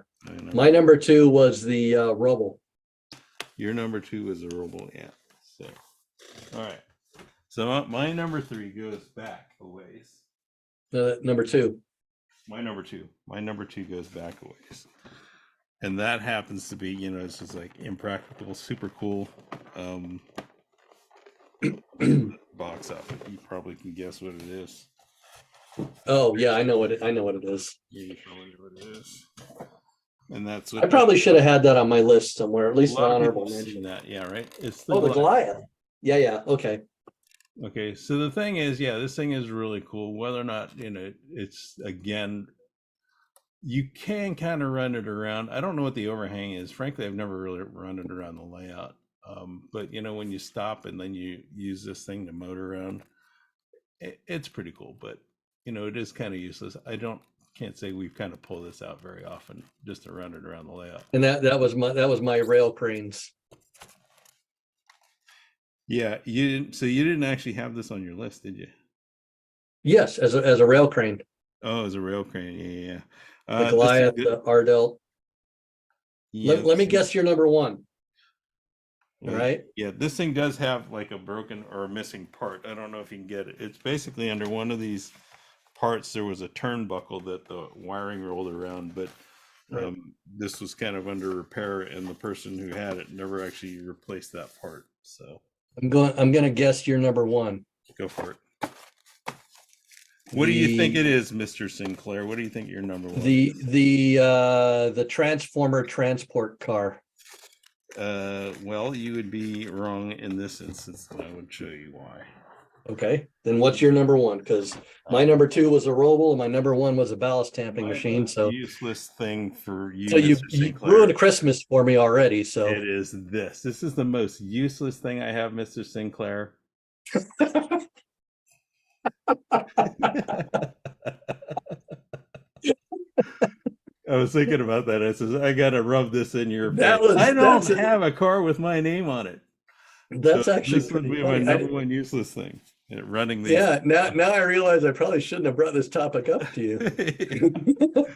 My number 2 was the ROBEL.
Your number 2 was the ROBEL, yeah. So, all right. So my number 3 goes back a ways.
Number 2.
My number 2 goes back a ways. And that happens to be, it's just like impractical, super cool box up. You probably can guess what it is.
Oh yeah, I know what it is.
Yeah, you probably know what it is. And that's what
I probably should have had that on my list somewhere, at least an honorable mention.
That, yeah, right. It's
the Goliath. Yeah. Okay.
Okay, so the thing is, yeah, this thing is really cool. Whether or not it's again, you can kind of run it around. I don't know what the overhang is. Frankly, I've never really run it around the layout. But when you stop and then you use this thing to motor around, it's pretty cool. But it is kind of useless. Can't say we've kind of pulled this out very often just to run it around the layout.
And that was my rail cranes.
Yeah, you didn't actually have this on your list, did you?
Yes, as a rail crane.
Oh, as a rail crane, yeah.
The Goliath, the Ardell.
Yeah,
let me guess your number 1. All right.
Yeah, this thing does have like a broken or a missing part. I don't know if you can get it. It's basically under one of these parts. There was a turnbuckle that the wiring rolled around, but this was kind of under repair, and the person who had it never actually replaced that part. So
I'm going to guess your number 1.
Go for it. What do you think it is, Mr. Sinclair? What do you think your number 1 is?
The transformer transport car.
Well, you would be wrong in this instance, and I would show you why.
Okay, then what's your number one? Because my number two was a ROBEL and my number one was a ballast tamping
My
machine.
most
So,
useless thing for you,
so you
Mr.
you
Sinclair.
ruined Christmas for me already. So
It is this. This is the most useless thing I have, Mr. Sinclair. I was thinking about that. I says, I gotta rub this in your face. I don't have a car with my name on it.
That's
So
actually
this would
pretty
be my
funny.
number one useless thing. Running these.
Yeah, now I realize I probably shouldn't have brought this topic up to you.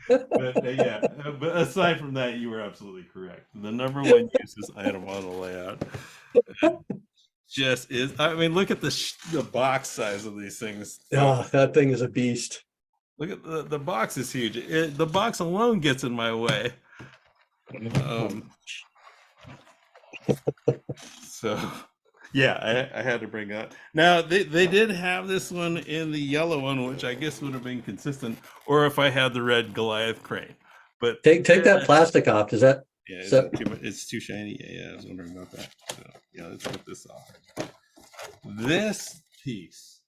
But aside from that, you were absolutely correct. The number one useless item on the layout just is. I mean, look at the box size of these things.
Oh, that thing is a beast.
Look at the box is huge. The box alone gets in my way. So yeah, I had to bring that. Now they did have this one in the yellow one, which I guess would have been consistent, or if I had the red Goliath crane. But
take that plastic off. Is that?
Yeah, it's too shiny. Yeah, I was wondering about that. So yeah, let's put this off. This piece,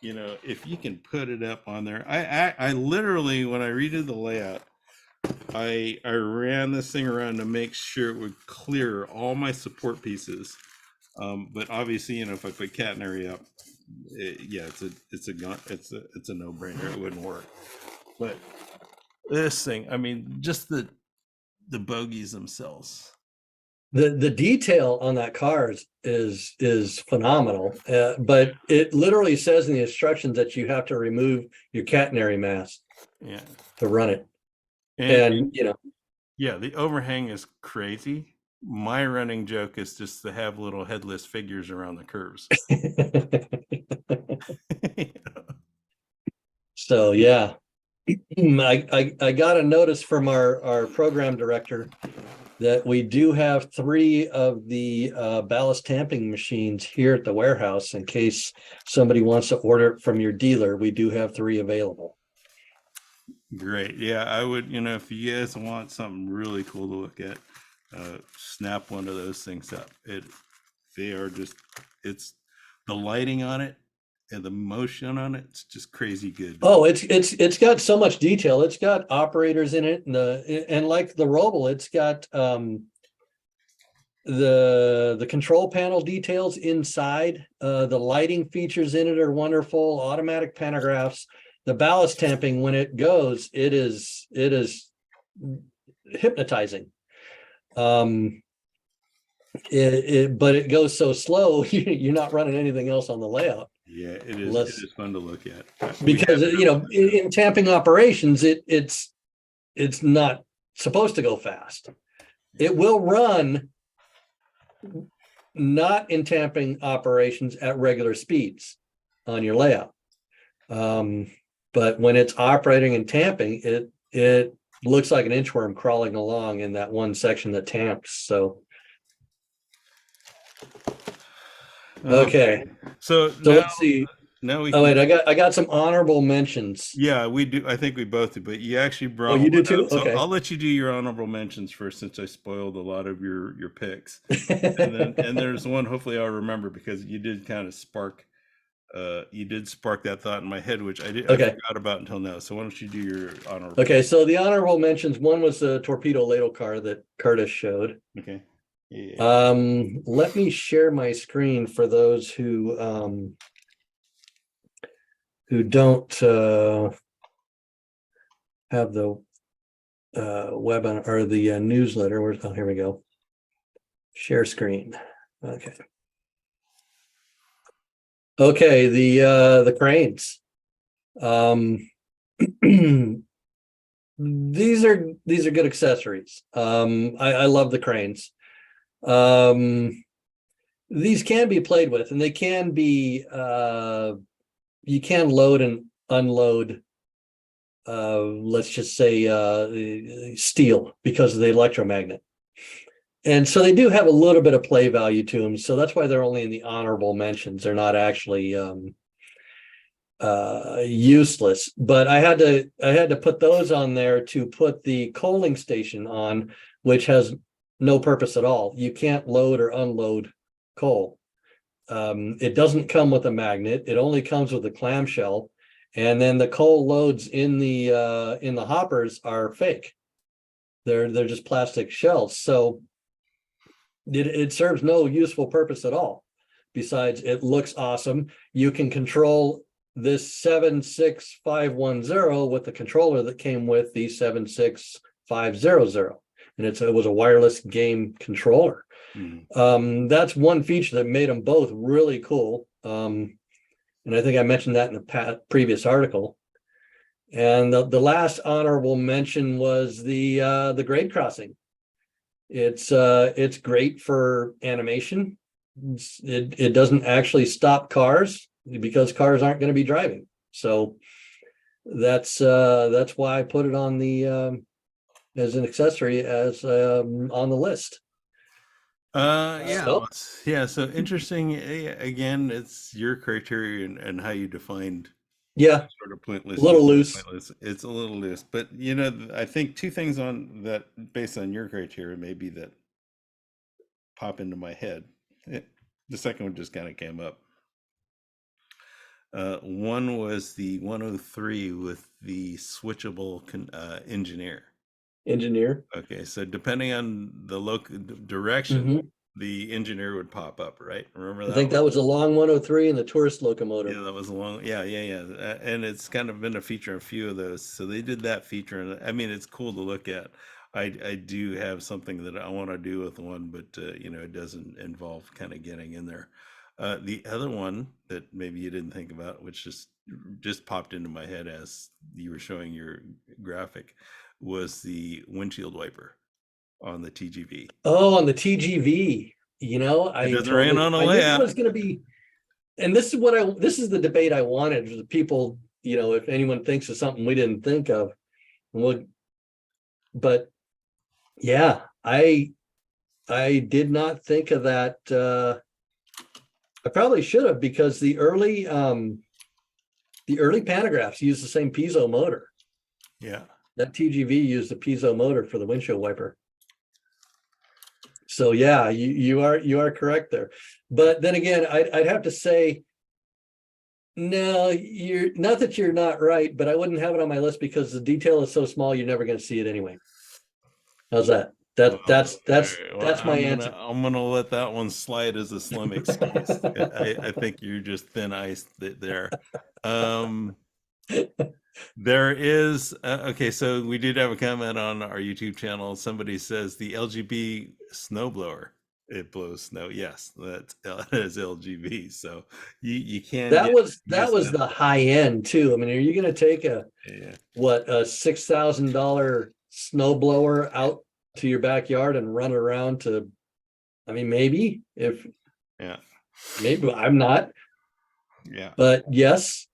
if you can put it up on there, I literally, when I redid the layout, I ran this thing around to make sure it would clear all my support pieces. But obviously, if I put catenary up, it's a no-brainer. It wouldn't work. But this thing, I mean, just the bogies themselves.
The detail on that car is phenomenal, but it literally says in the instructions that you have to remove your catenary mass to run it. And
the overhang is crazy. My running joke is just to have little headless figures around the curves.
So yeah, I got a notice from our program director that we do have 3 of the ballast tamping machines here at the warehouse in case somebody wants to order it from your dealer. We do have 3 available.
Great. Yeah, I would, if you guys want something really cool to look at, snap one of those things up. It's the lighting on it and the motion on it, it's just crazy good.
Oh, it's got so much detail. It's got operators in it, and like the ROBEL, it's got the control panel details inside. The lighting features in it are wonderful. Automatic pantographs. The ballast tamping, when it goes, it is hypnotizing. But it goes so slow, you're not running anything else on the layout.
Yeah, it is. It is fun to look at
because in tamping operations, it's not supposed to go fast. It will run not in tamping operations at regular speeds on your layout. But when it's operating and tamping, it looks like an inchworm crawling along in that one section that tamps. So okay. So let's see.
Now we.
Wait, I got some honorable mentions.
Yeah, we do. I think we both do. But you actually brought.
Oh, you do too.
So
okay.
I'll let you do your honorable mentions first, since I spoiled a lot of your picks. and there's one. Hopefully, I'll remember, because you did kind of spark. You did spark that thought in my head, which I forgot about until now. So why don't you do your honorable?
Okay, so the honorable mentions. One was the Torpedo Ladle car that Curtis showed.
Okay. Yeah.
Let me share my screen for those who don't have the webinar or the newsletter. Oh, here we go. Share screen. Okay, the cranes. These are good accessories. I love the cranes. These can be played with, and they can be you can load and unload let's just say steel because of the electromagnet. And so they do have a little bit of play value to them. So that's why they're only in the honorable mentions. They're not actually useless. But I had to put those on there to put the coaling station on, which has no purpose at all. You can't load or unload coal. It doesn't come with a magnet. It only comes with a clamshell. And then the coal loads in the hoppers are fake. They're just plastic shells. So it serves no useful purpose at all. Besides, it looks awesome. You can control this 76510 with the controller that came with the 76500. And it was a wireless game controller. That's one feature that made them both really cool. And I think I mentioned that in the previous article. And the last honorable mention was the grade crossing. It's great for animation. It doesn't actually stop cars because cars aren't going to be driving. So that's why I put it on the as an accessory as on the list.
So interesting. Again, it's your criteria and how you defined sort of pointless.
A little loose.
It's a little loose, but I think two things on that based on your criteria maybe that pop into my head. The second one just kind of came up. One was the 103 with the switchable engineer. Okay, so depending on the direction, the engineer would pop up, right? Remember that?
I think that was a long 103 and the tourist locomotive.
Yeah, that was a long. Yeah. And it's kind of been a feature in a few of those. So they did that feature, and I mean, it's cool to look at. I do have something that I want to do with one, but it doesn't involve kind of getting in there. The other one that maybe you didn't think about, which just popped into my head as you were showing your graphic, was the windshield wiper on the TGV.
Oh, on the TGV,
it doesn't rain on a layout.
It was going to be, and this is the debate I wanted. The people, if anyone thinks of something we didn't think of, but yeah, I did not think of that. I probably should have, because the early Pantographs used the same piezo motor.
Yeah.
That TGV used the piezo motor for the windshield wiper. So yeah, you are correct there. But then again, I'd have to say, no, you're not that you're not right, but I wouldn't have it on my list because the detail is so small, you're never going to see it anyway. How's that? That's my answer.
I'm gonna let that one slide as a slim excuse. I think you're just thin iced there. There is okay. So we did have a comment on our YouTube channel. Somebody says the LGB snowblower, it blows snow. Yes, that is LGB. So you can't.
That was the high end too. I mean, are you going to take a $6,000 snowblower out to your backyard and run around to? I mean, maybe maybe I'm not.
Yeah.
But yes.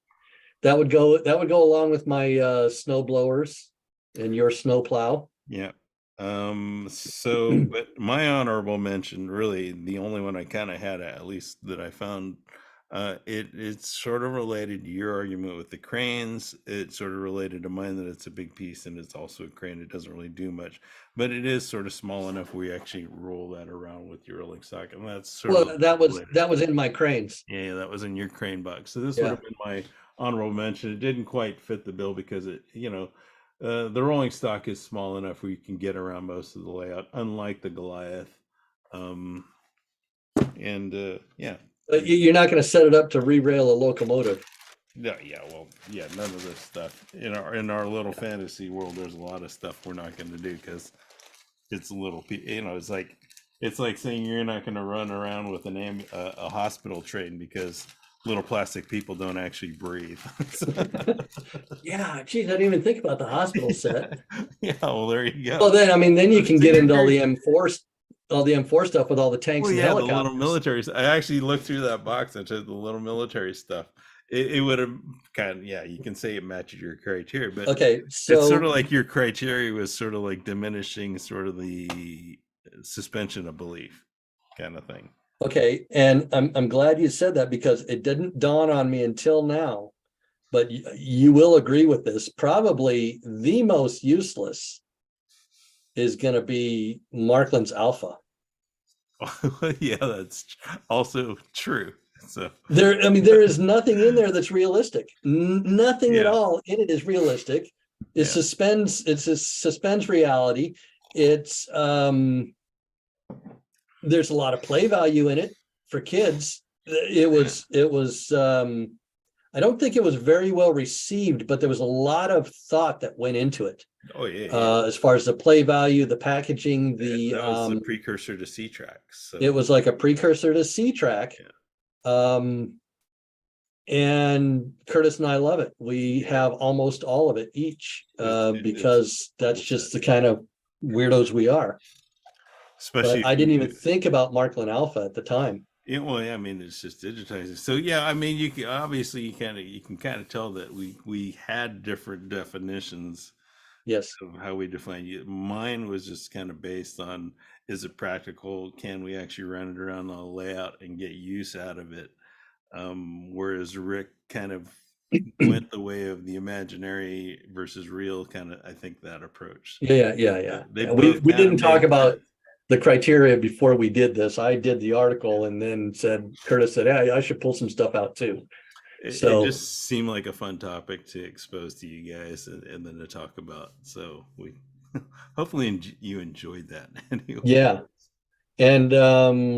That would go along with my snow blowers and your snowplow.
Yeah. So but my honorable mention, really the only one I kind of had, at least that I found, it's sort of related to your argument with the cranes. It's sort of related to mine that it's a big piece and it's also a crane. It doesn't really do much, but it is sort of small enough we actually roll that around with your rolling stock, and that's sort of
that was in my cranes.
Yeah, that was in your crane box. So this would have been my honorable mention. It didn't quite fit the bill because it, the rolling stock is small enough where you can get around most of the layout, unlike the Goliath.
But you're not going to set it up to re-rail a locomotive.
None of this stuff in our little fantasy world. There's a lot of stuff we're not going to do because it's a little, it's like saying you're not going to run around with a hospital train because little plastic people don't actually breathe.
Yeah, geez, I didn't even think about the hospital set.
Yeah, well, there you go.
Well, then you can get into all the M4 stuff with all the tanks and helicopters.
The little military. I actually looked through that box and said the little military stuff. It would have you can say it matches your criteria, but
okay, so
it's sort of like your criteria was sort of like diminishing sort of the suspension of belief kind of thing.
Okay, and I'm glad you said that because it didn't dawn on me until now, but you will agree with this. Probably the most useless is going to be Marklin's Alpha.
Yeah, that's also true. So
I mean, there is nothing in there that's realistic. Nothing at
Yeah.
all in it is realistic. It
Yeah.
suspends reality. It's there's a lot of play value in it for kids. It was I don't think it was very well received, but there was a lot of thought that went into it.
Oh yeah.
As far as the play value, the packaging,
That was the precursor to C-Tracks. So.
it was like a precursor to C-Track. And Curtis and I love it. We have almost all of it each, because that's just the kind of weirdos we are.
Especially,
but I didn't even think about Marklin Alpha at the time.
Yeah, well, I mean, it's just digitizing. So yeah, I mean, you can obviously you can kind of tell that we had different definitions.
Yes.
Of how we define it. Mine was just kind of based on, is it practical? Can we actually run it around the layout and get use out of it? Whereas Rick kind of went the way of the imaginary versus real kind of, I think, that approach.
Yeah. We didn't talk about the criteria before we did this. I did the article and then Curtis said, hey, I should pull some stuff out too.
It just seemed like a fun topic to expose to you guys and then to talk about. So we hopefully you enjoyed that. Anyway.
Yeah. And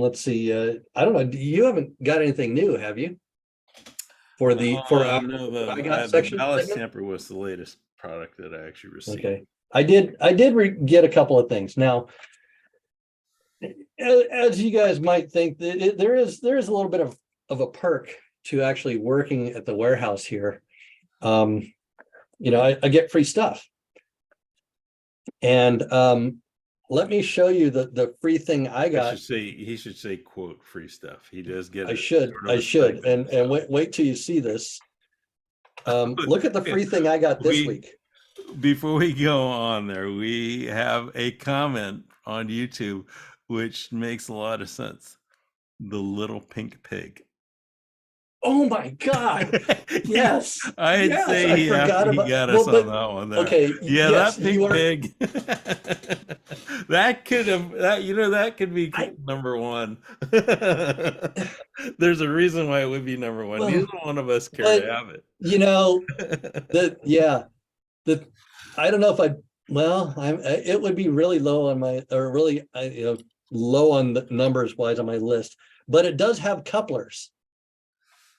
let's see. I don't know. You haven't got anything new, have you? For the
the Ballast Tamper was the latest product that I actually received.
Okay. I did get a couple of things. Now, as you guys might think, that there is a little bit of a perk to actually working at the warehouse here. I get free stuff. And let me show you the free thing I got.
He should say quote free stuff. He does get
I should. And wait till you see this. Look at the free thing I got this week.
Before we go on there, we have a comment on YouTube which makes a lot of sense. The little pink pig.
Oh my God! Yes,
I'd say he got us on that one. There.
Okay,
yeah, yes, that pink pig. That could be number one. There's a reason why it would be number one. Neither one of us care to have it.
I don't know if it would be really low on my, or really low on the numbers wise on my list, but it does have couplers.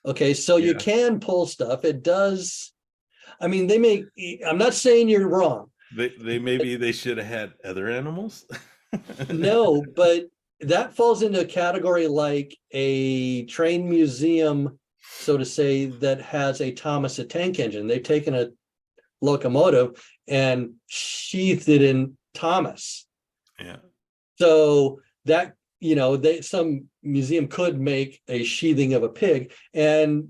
Okay, so you can pull stuff. It does. I mean, I'm not saying you're wrong.
They should have had other animals.
No, but that falls into a category like a train museum, so to say, that has a Thomas the Tank Engine. They've taken a locomotive and sheathed it in Thomas.
Yeah.
So that, some museum could make a sheathing of a pig, and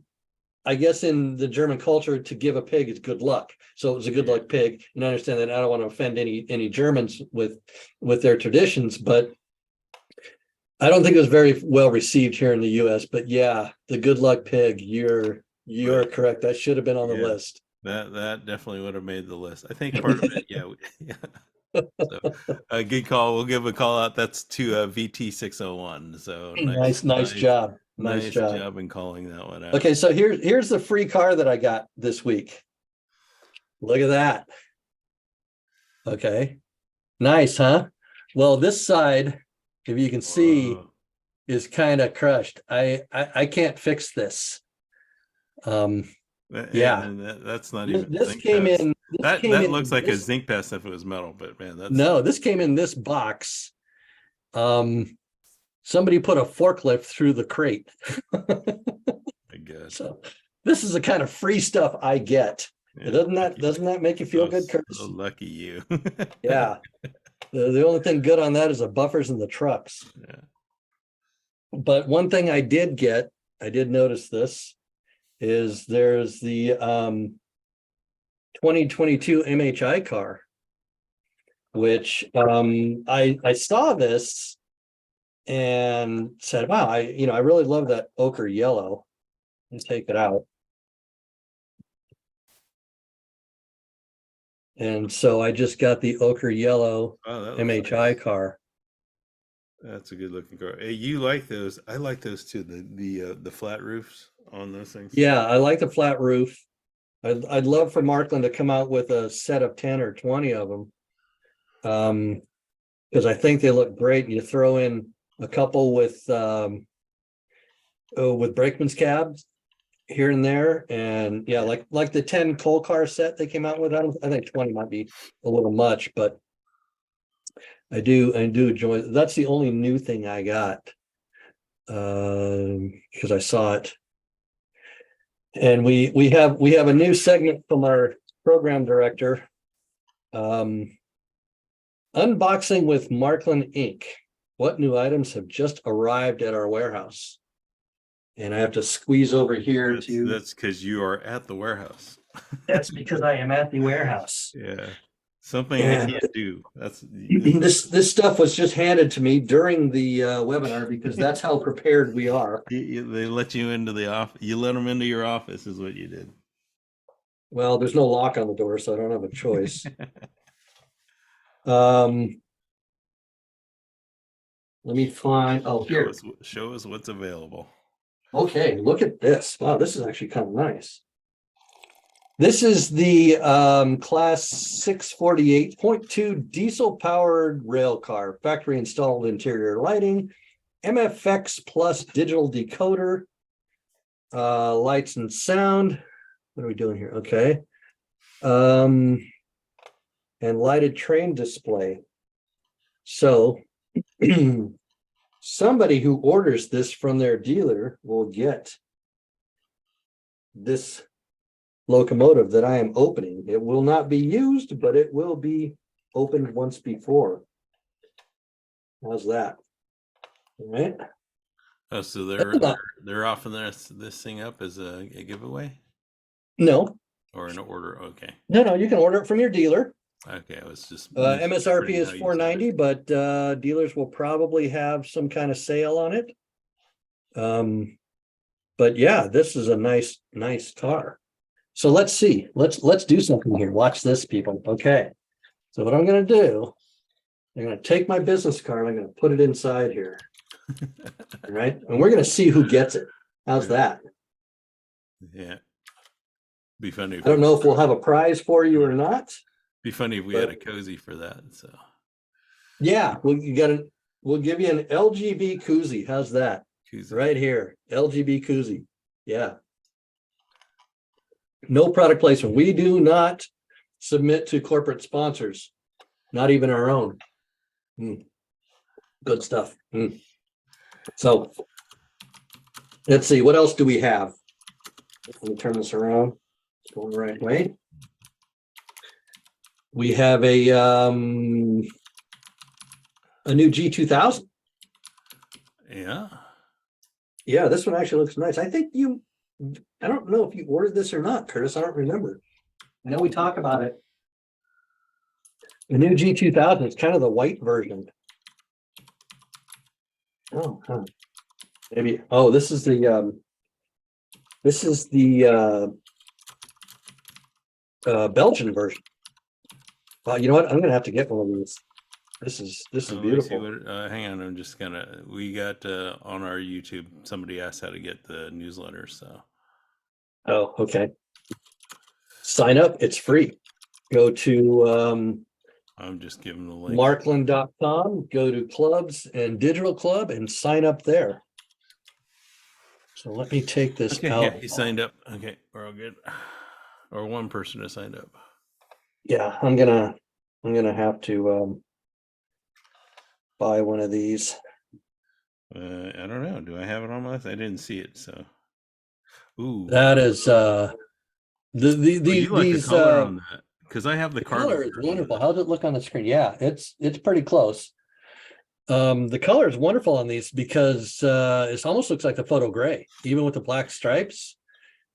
I guess in the German culture, to give a pig is good luck. So it was a good luck pig. And I understand that I don't want to offend any Germans with their traditions, but I don't think it was very well received here in the US. But yeah, the good luck pig, you're correct. That should have been on the list.
That definitely would have made the list. I think part of it, yeah. So good call. We'll give a call out. That's to VT601. So
nice job. Nice
job in calling that one out.
Okay, so here's the free car that I got this week. Look at that. Okay, nice, huh? Well, this side, if you can see, is kind of crushed. I can't fix this.
That's not even.
This came in.
That looks like a zinc pass if it was metal, but man,
this came in this box. Somebody put a forklift through the crate.
My God.
So this is the kind of free stuff I get. Yeah, doesn't that make you feel good, Curtis?
So lucky you.
Yeah. The only thing good on that is the buffers in the trucks.
Yeah. But
one thing I did notice this, is there's the 2022 MHI car, which I saw this and said, wow, I really love that ochre yellow. And take it out. And so I just got the ochre yellow MHI car.
That's a good looking car. Hey, you like those? I like those too. The flat roofs on those things.
Yeah, I like the flat roof. I'd love for Marklin to come out with a set of 10 or 20 of them. Because I think they look great. You throw in a couple with brakeman's cabs here and there, and yeah, like the 10 coal car set they came out with. I think 20 might be a little much, but I do enjoy. That's the only new thing I got because I saw it. And we have a new segment from our program director. Unboxing with Marklin Inc. What new items have just arrived at our warehouse? And I have to squeeze over here to.
That's because you are at the warehouse.
That's because I am at the warehouse.
Yeah, something I can't do.
This stuff was just handed to me during the webinar because that's how prepared we are.
They let you into the office. You let them into your office, is what you did.
Well, there's no lock on the door, so I don't have a choice. Let me find. Oh, here.
Show us what's available.
Okay, look at this. Wow, this is actually kind of nice. This is the class 648.2 diesel powered rail car, factory installed interior lighting, MFX plus digital decoder, lights and sound. What are we doing here? Okay. And lighted train display. So somebody who orders this from their dealer will get this locomotive that I am opening. It will not be used, but it will be opened once before. How's that? All right.
Oh, so they're offering this thing up as a giveaway?
No.
Or an order? Okay.
No, you can order it from your dealer.
Okay, I was just
MSRP is $490, but dealers will probably have some kind of sale on it. But yeah, this is a nice car. So let's see. Let's do something here. Watch this, people. Okay. So what I'm going to do, I'm going to take my business card. I'm going to put it inside here. All right, and we're going to see who gets it. How's that?
Yeah. Be funny.
I don't know if we'll have a prize for you or not.
Be funny if we had a cozy for that. So
yeah, we'll give you an LGB koozie. How's that? Koozie. Right here, LGB koozie. Yeah. No product placement. We do not submit to corporate sponsors, not even our own. Good stuff. So let's see, what else do we have? Let me turn this around. It's going the right way. We have a new G2000.
Yeah.
Yeah, this one actually looks nice. I don't know if you ordered this or not, Curtis. I don't remember. I know we talk about it. The new G2000 is kind of the white version. Oh, maybe. Oh, this is the Belgian version. You know what? I'm gonna have to get one of these. This is beautiful.
Hang on, I'm just we got on our YouTube, somebody asked how to get the newsletter, so.
Oh, okay. Sign up, it's free. Go to
I'm just giving the link.
Marklin.com, go to clubs and digital club and sign up there. So let me take this out.
Yeah, he signed up. Okay, we're all good. Or one person has signed up.
Yeah, I'm gonna have to buy one of these.
I don't know. Do I have it on my list? I didn't see it, so. Ooh.
That is these
color on that, because I have the
color is wonderful. How does it look on the screen? Yeah, it's pretty close. The color is wonderful on these because it almost looks like the photo gray, even with the black stripes.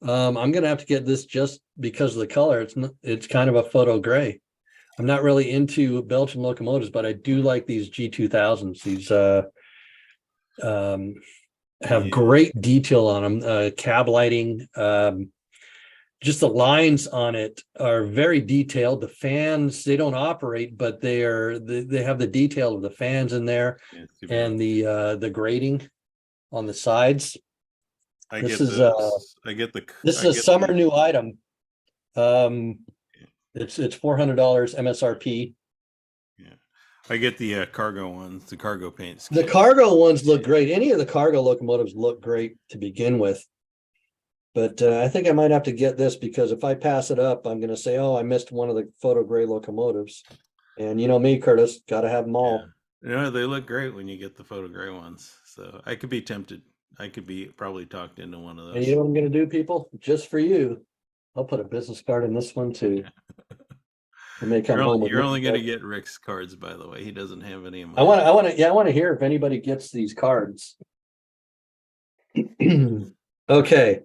I'm gonna have to get this just because of the color. It's kind of a photo gray. I'm not really into Belgian locomotives, but I do like these G2000s. These have great detail on them. Cab lighting, just the lines on it are very detailed. The fans, they don't operate, but they have the detail of the fans in there
Yeah, super
and the grating on the sides.
I
This
get
is
those. I get the.
this
I
is a
get
summer
the-
new item. It's $400 MSRP.
Yeah, I get the cargo ones, the cargo paints.
The cargo ones look great. Any of the cargo locomotives look great to begin with. But I think I might have to get this because if I pass it up, I'm going to say, oh, I missed one of the photo gray locomotives. And you know me, Curtis, got to have them all.
Yeah, they look great when you get the photo gray ones. So I could be tempted. I could be probably talked into one of those.
And you know what I'm going to do, people? Just for you, I'll put a business card in this one too. I may come home with.
You're only going to get Rick's cards, by the way. He doesn't have any of mine.
I want to hear if anybody gets these cards. Okay.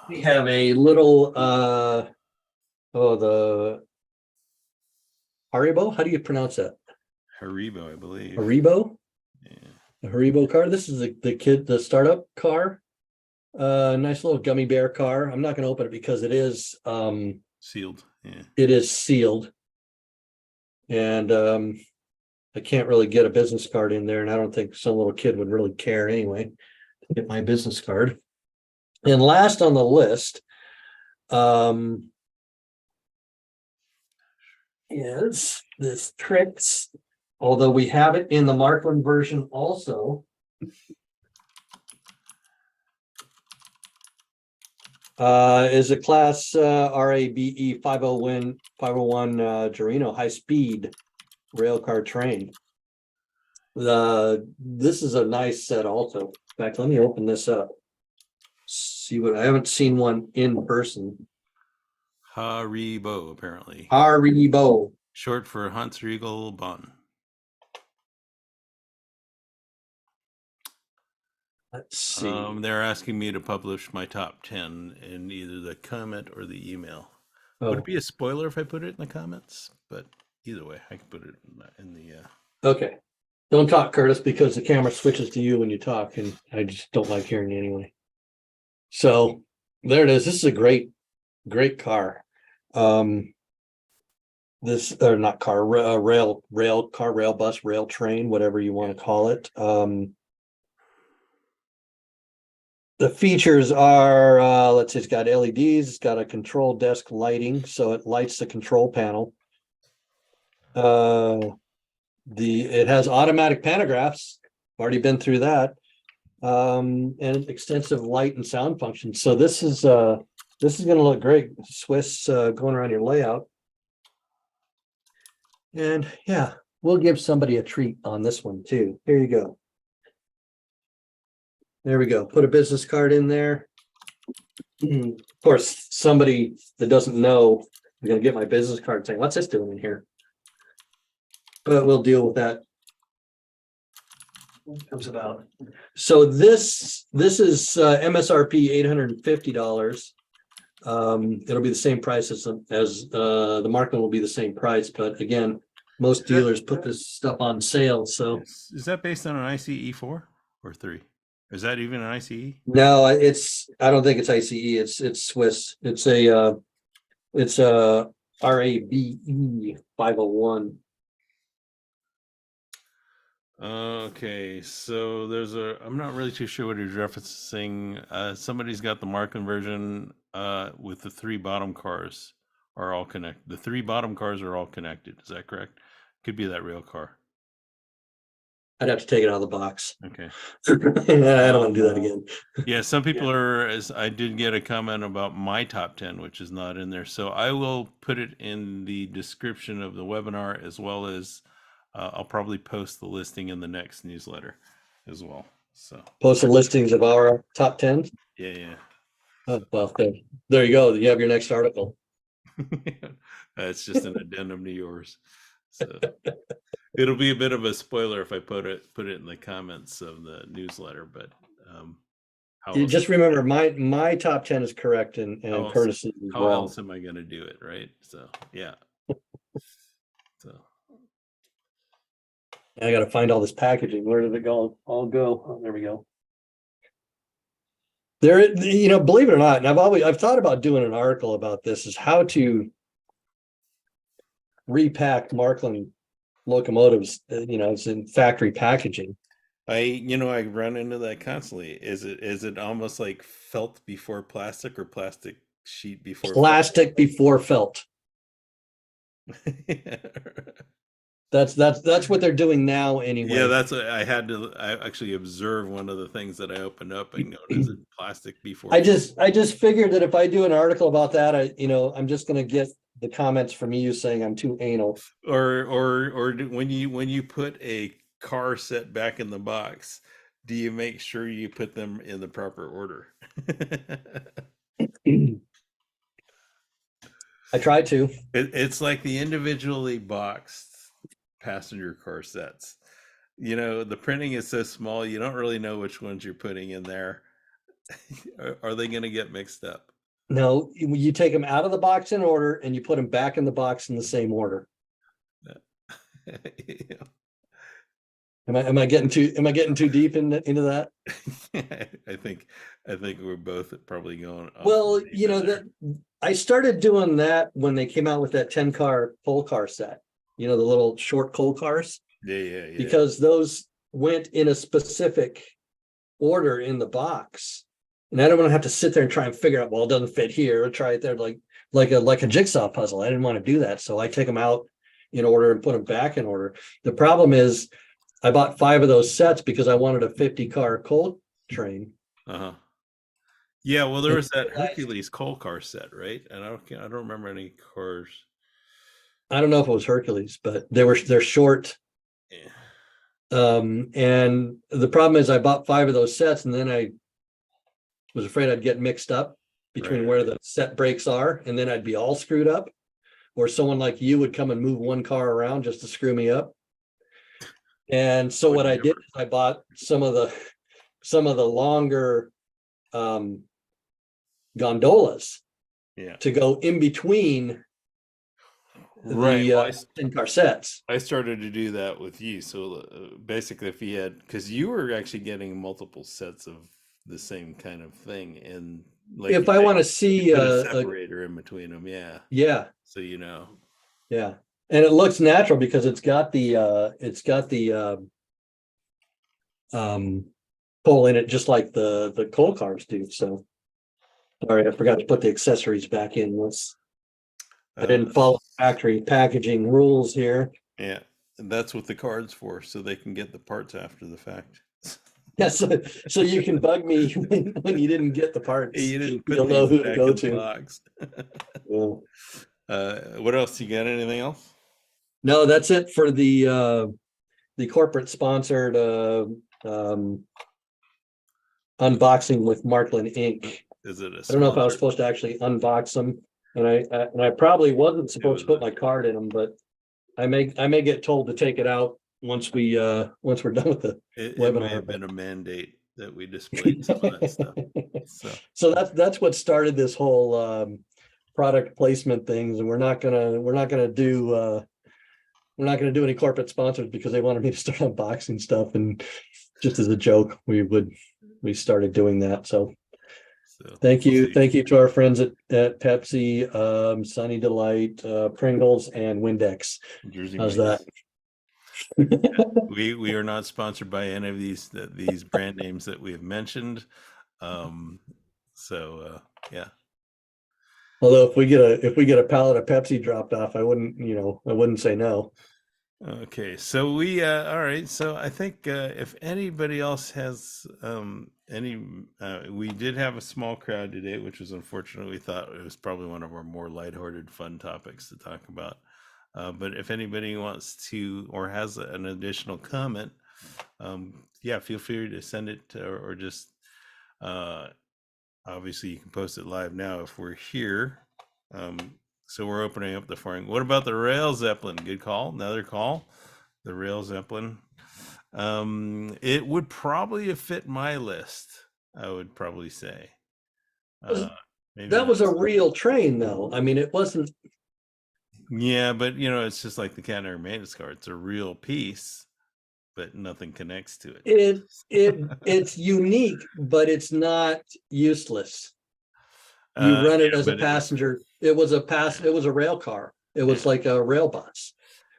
We have a little the Haribo. How do you pronounce that?
Haribo, I believe.
Haribo?
Yeah.
The Haribo car. This is the startup car. Nice little gummy bear car. I'm not going to open it because it is
Sealed. Yeah.
it is sealed. And I can't really get a business card in there, and I don't think some little kid would really care anyway to get my business card. And last on the list is this Trix, although we have it in the Marklin version also. Is a class RABE 501 Torino high speed rail car train. This is a nice set also. In fact, let me open this up. See what I haven't seen one in person.
Haribo, apparently.
Haribo.
Short for Hans Riegel Bonn.
Let's see.
They're asking me to publish my top 10 in either the comment or the email.
Oh.
Would it be a spoiler if I put it in the comments? But either way, I can put it in the.
Okay. Don't talk, Curtis, because the camera switches to you when you talk, and I just don't like hearing you anyway. So there it is. This is a great car. This or not car, rail car, rail bus, rail train, whatever you want to call it. The features are, let's see, it's got LEDs, it's got a control desk lighting, so it lights the control panel. It has automatic pantographs. Already been through that. And extensive light and sound functions. So this is going to look great. Swiss going around your layout. And yeah, we'll give somebody a treat on this one too. Here you go. There we go. Put a business card in there. Of course, somebody that doesn't know is going to get my business card saying, what's this doing in here? But we'll deal with that. What comes about. So this is MSRP $850. It'll be the same price as the Marklin will be the same price, but again, most dealers put this stuff on sale. So
is that based on an ICE 4 or 3? Is that even an ICE?
No, I don't think it's ICE. It's Swiss. It's a RABE 501.
Okay, so I'm not really too sure what he's referencing. Somebody's got the Marklin version with the 3 bottom cars are all connected. The 3 bottom cars are all connected. Is that correct? Could be that rail car.
I'd have to take it out of the box.
Okay.
I don't want to do that again.
Yeah, some people I did get a comment about my top 10, which is not in there. So I will put it in the description of the webinar, as well as I'll probably post the listing in the next newsletter as well. So
Post the listings of our top 10.
Yeah.
Oh, well, there you go. You have your next article.
It's just an addendum to yours. So it'll be a bit of a spoiler if I put it in the comments of the newsletter, but
you just remember my top 10 is correct and Curtis is
how
wrong.
else am I going to do it, right? So yeah. So
I got to find all this packaging. Where did it all go? Oh, there we go. There, you know, believe it or not, and I've thought about doing an article about this, is how to repack Marklin locomotives, you know, it's in factory packaging.
I run into that constantly. Is it almost like felt before plastic or plastic sheet before
Plastic before felt.
felt?
That's what they're doing now
Yeah,
anyway.
that's what I actually observe one of the things that I opened up and noticed it plastic before.
I just figured that if I do an article about that, I'm just gonna get the comments from you saying I'm too anal.
When you put a car set back in the box, do you make sure you put them in the proper order?
I try to.
It's like the individually boxed passenger car sets. The printing is so small, you don't really know which ones you're putting in there. Are they going to get mixed up?
No, you take them out of the box in order and you put them back in the box in the same order.
Yeah.
Am I getting too deep into that?
I think we're both probably going off
Well,
the deep
you know
end there.
that I started doing that when they came out with that 10-car coal car set. You know, the little short coal cars,
Yeah.
because those went in a specific order in the box. And I don't want to have to sit there and try and figure out, well, it doesn't fit here, or try it there like a jigsaw puzzle. I didn't want to do that. So I take them out in order and put them back in order. The problem is I bought 5 of those sets because I wanted a 50-car coal train.
Uh-huh. Yeah, well, there was that Hercules coal car set, right? And I don't remember any cars.
I don't know if it was Hercules, but they're short.
Yeah.
And the problem is I bought 5 of those sets, and then I was afraid I'd get mixed up between where the set breaks are, and then I'd be all screwed up, or someone like you would come and move one car around just to screw me up. And so what I did is I bought some of the longer gondolas to go in between the 10-car sets.
I started to do that with you. So basically, if you had, because you were actually getting multiple sets of the same kind of thing, and like
if I want to see
a separator in between them,
yeah.
So
yeah, and it looks natural because it's got the pole in it, just like the coal cars do. So sorry, I forgot to put the accessories back in. I didn't follow factory packaging rules here.
Yeah, and that's what the card's for, so they can get the parts after the fact.
Yeah, so you can bug me when you didn't get the parts.
You didn't
You'll know who to go to.
Box.
Yeah.
What else? You got anything else?
No, that's it for the corporate sponsored unboxing with Marklin Inc.
Is it
I don't know if I was supposed to actually unbox them, and I probably wasn't supposed to put my card in them, but I may get told to take it out once we're done with the webinar.
It may have been a mandate that we displayed some of that stuff.
So that's what started this whole product placement things, and we're not gonna do any corporate sponsors because they wanted me to start unboxing stuff, and just as a joke, we started doing that. So thank you to our friends at Pepsi, Sunny Delight, Pringles, and Windex.
Jersey
How's
Mike's.
that?
We are not sponsored by any of these brand names that we have mentioned. Yeah.
Although if we get a pallet of Pepsi dropped off, I wouldn't say no.
Okay, so all right. So I think if anybody else has we did have a small crowd today, which was unfortunate. We thought it was probably one of our more lighthearted, fun topics to talk about. But if anybody wants to or has an additional comment, feel free to send it or just obviously you can post it live now if we're here. So we're opening up the forum. What about the Rail Zeppelin? Good call. Another call. The Rail Zeppelin. It would probably have fit my list, I would probably say.
That was a real train, though. I mean, it wasn't.
Yeah, but it's just like the Catenary Maintenance Car. It's a real piece. but nothing connects to it.
It's unique, but it's not useless. You run it as a passenger. It was a rail car. It was like a rail bus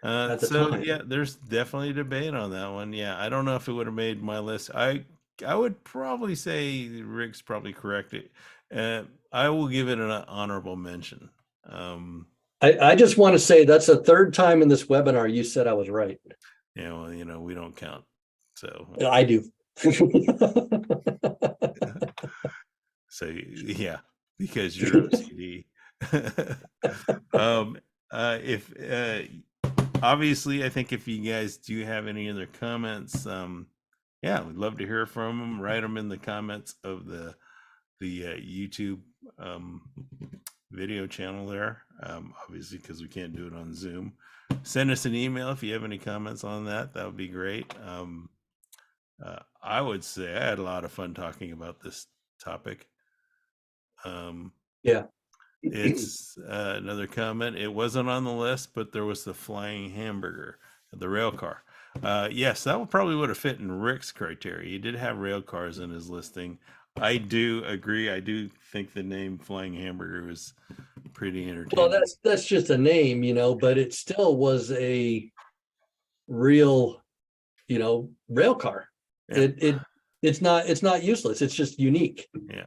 at the time.
Yeah, there's definitely debate on that one. Yeah, I don't know if it would have made my list. I would probably say Rick's probably correct. I will give it an honorable mention.
I just want to say that's the third time in this webinar you said I was right.
Yeah, well, we don't count. So
I do.
So yeah, because you're OCD. If obviously, I think if you guys do have any other comments, yeah, we'd love to hear from them. Write them in the comments of the YouTube video channel there. Obviously, because we can't do it on Zoom. Send us an email if you have any comments on that. That would be great. I would say I had a lot of fun talking about this topic.
Yeah.
It's another comment. It wasn't on the list, but there was the flying hamburger, the rail car. Yes, that probably would have fit in Rick's criteria. He did have rail cars in his listing. I do agree. I do think the name Flying Hamburger was pretty entertaining.
Well, that's just a name, but it still was a real, rail car.
Yeah.
It's not useless. It's just unique.
Yeah.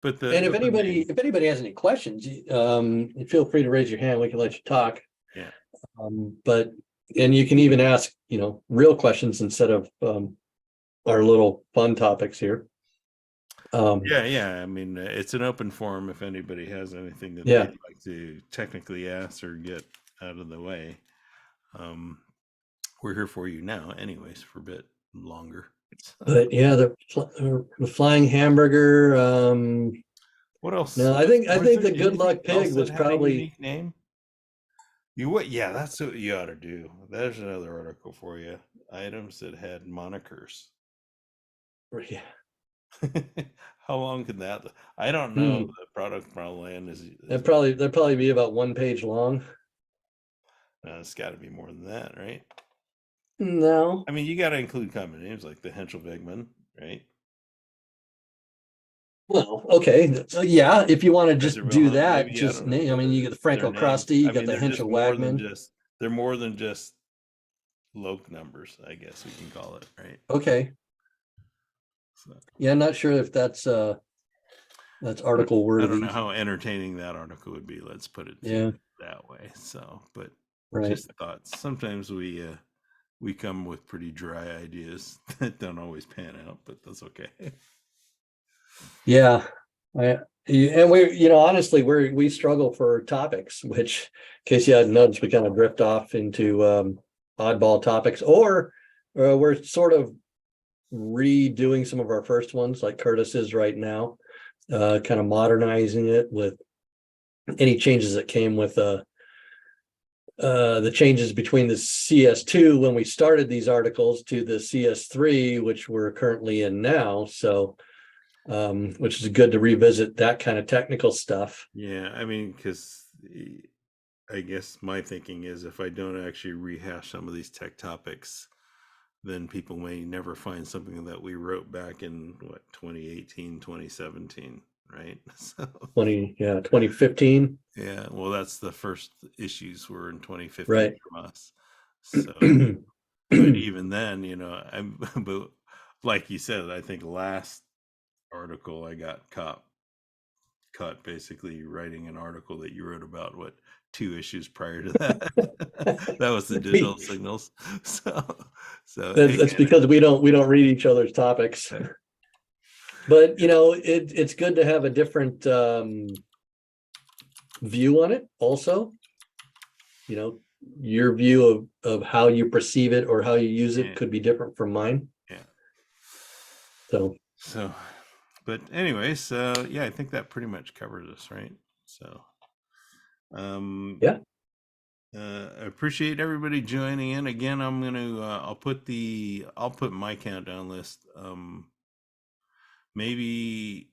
But
if anybody has any questions, feel free to raise your hand. We can let you talk.
Yeah.
And you can even ask, real questions instead of our little fun topics here.
Yeah. I mean, it's an open forum. If anybody has anything that they'd like to technically ask or get out of the way, we're here for you now, anyways, for a bit longer.
But yeah, the flying hamburger.
What else?
No, I think the Good Luck Pig was probably
a unique name. Yeah, that's what you ought to do. There's another article for you. Items that had monikers.
Yeah.
How long can that? I don't know. The product probably is.
That'd probably be about 1 page long.
It's got to be more than that, right?
No.
I mean, you got to include common names like the Henschel Wegmann, right?
Well, okay, yeah. If you want to just do that,
maybe,
just name. I mean, you get the Franco Krusty, you got the Henschel Wegmann.
They're more than just Lok numbers, I guess we can call it, right?
Okay. So. Yeah, I'm not sure if that's article worthy.
I don't know how entertaining that article would be. Let's put it that way. So, but just thoughts. Sometimes we come with pretty dry ideas that don't always pan out, but that's okay.
Yeah, and we, honestly, we struggle for topics. Which, in case you hadn't noticed, we kind of drift off into oddball topics, or we're sort of redoing some of our first ones, like Curtis is right now, kind of modernizing it with any changes that came with the changes between the CS2 when we started these articles to the CS3, which we're currently in now. So, which is good to revisit that kind of technical stuff.
Yeah, I mean, because I guess my thinking is if I don't actually rehash some of these tech topics, then people may never find something that we wrote back in 2018, 2017, right? So
2015.
Yeah, well, that's the first issues were in 2015
right.
from us. So, but even then, but like you said, I think last article I got caught basically writing an article that you wrote about 2 issues prior to that. That was the digital signals. So
that's because we don't read each other's topics. But it's good to have a different view on it also. Your view of how you perceive it or how you use it could be different from mine.
Yeah.
So
but anyways, I think that pretty much covers us, right? So I appreciate everybody joining in. Again, I'm gonna I'll put my countdown list. Maybe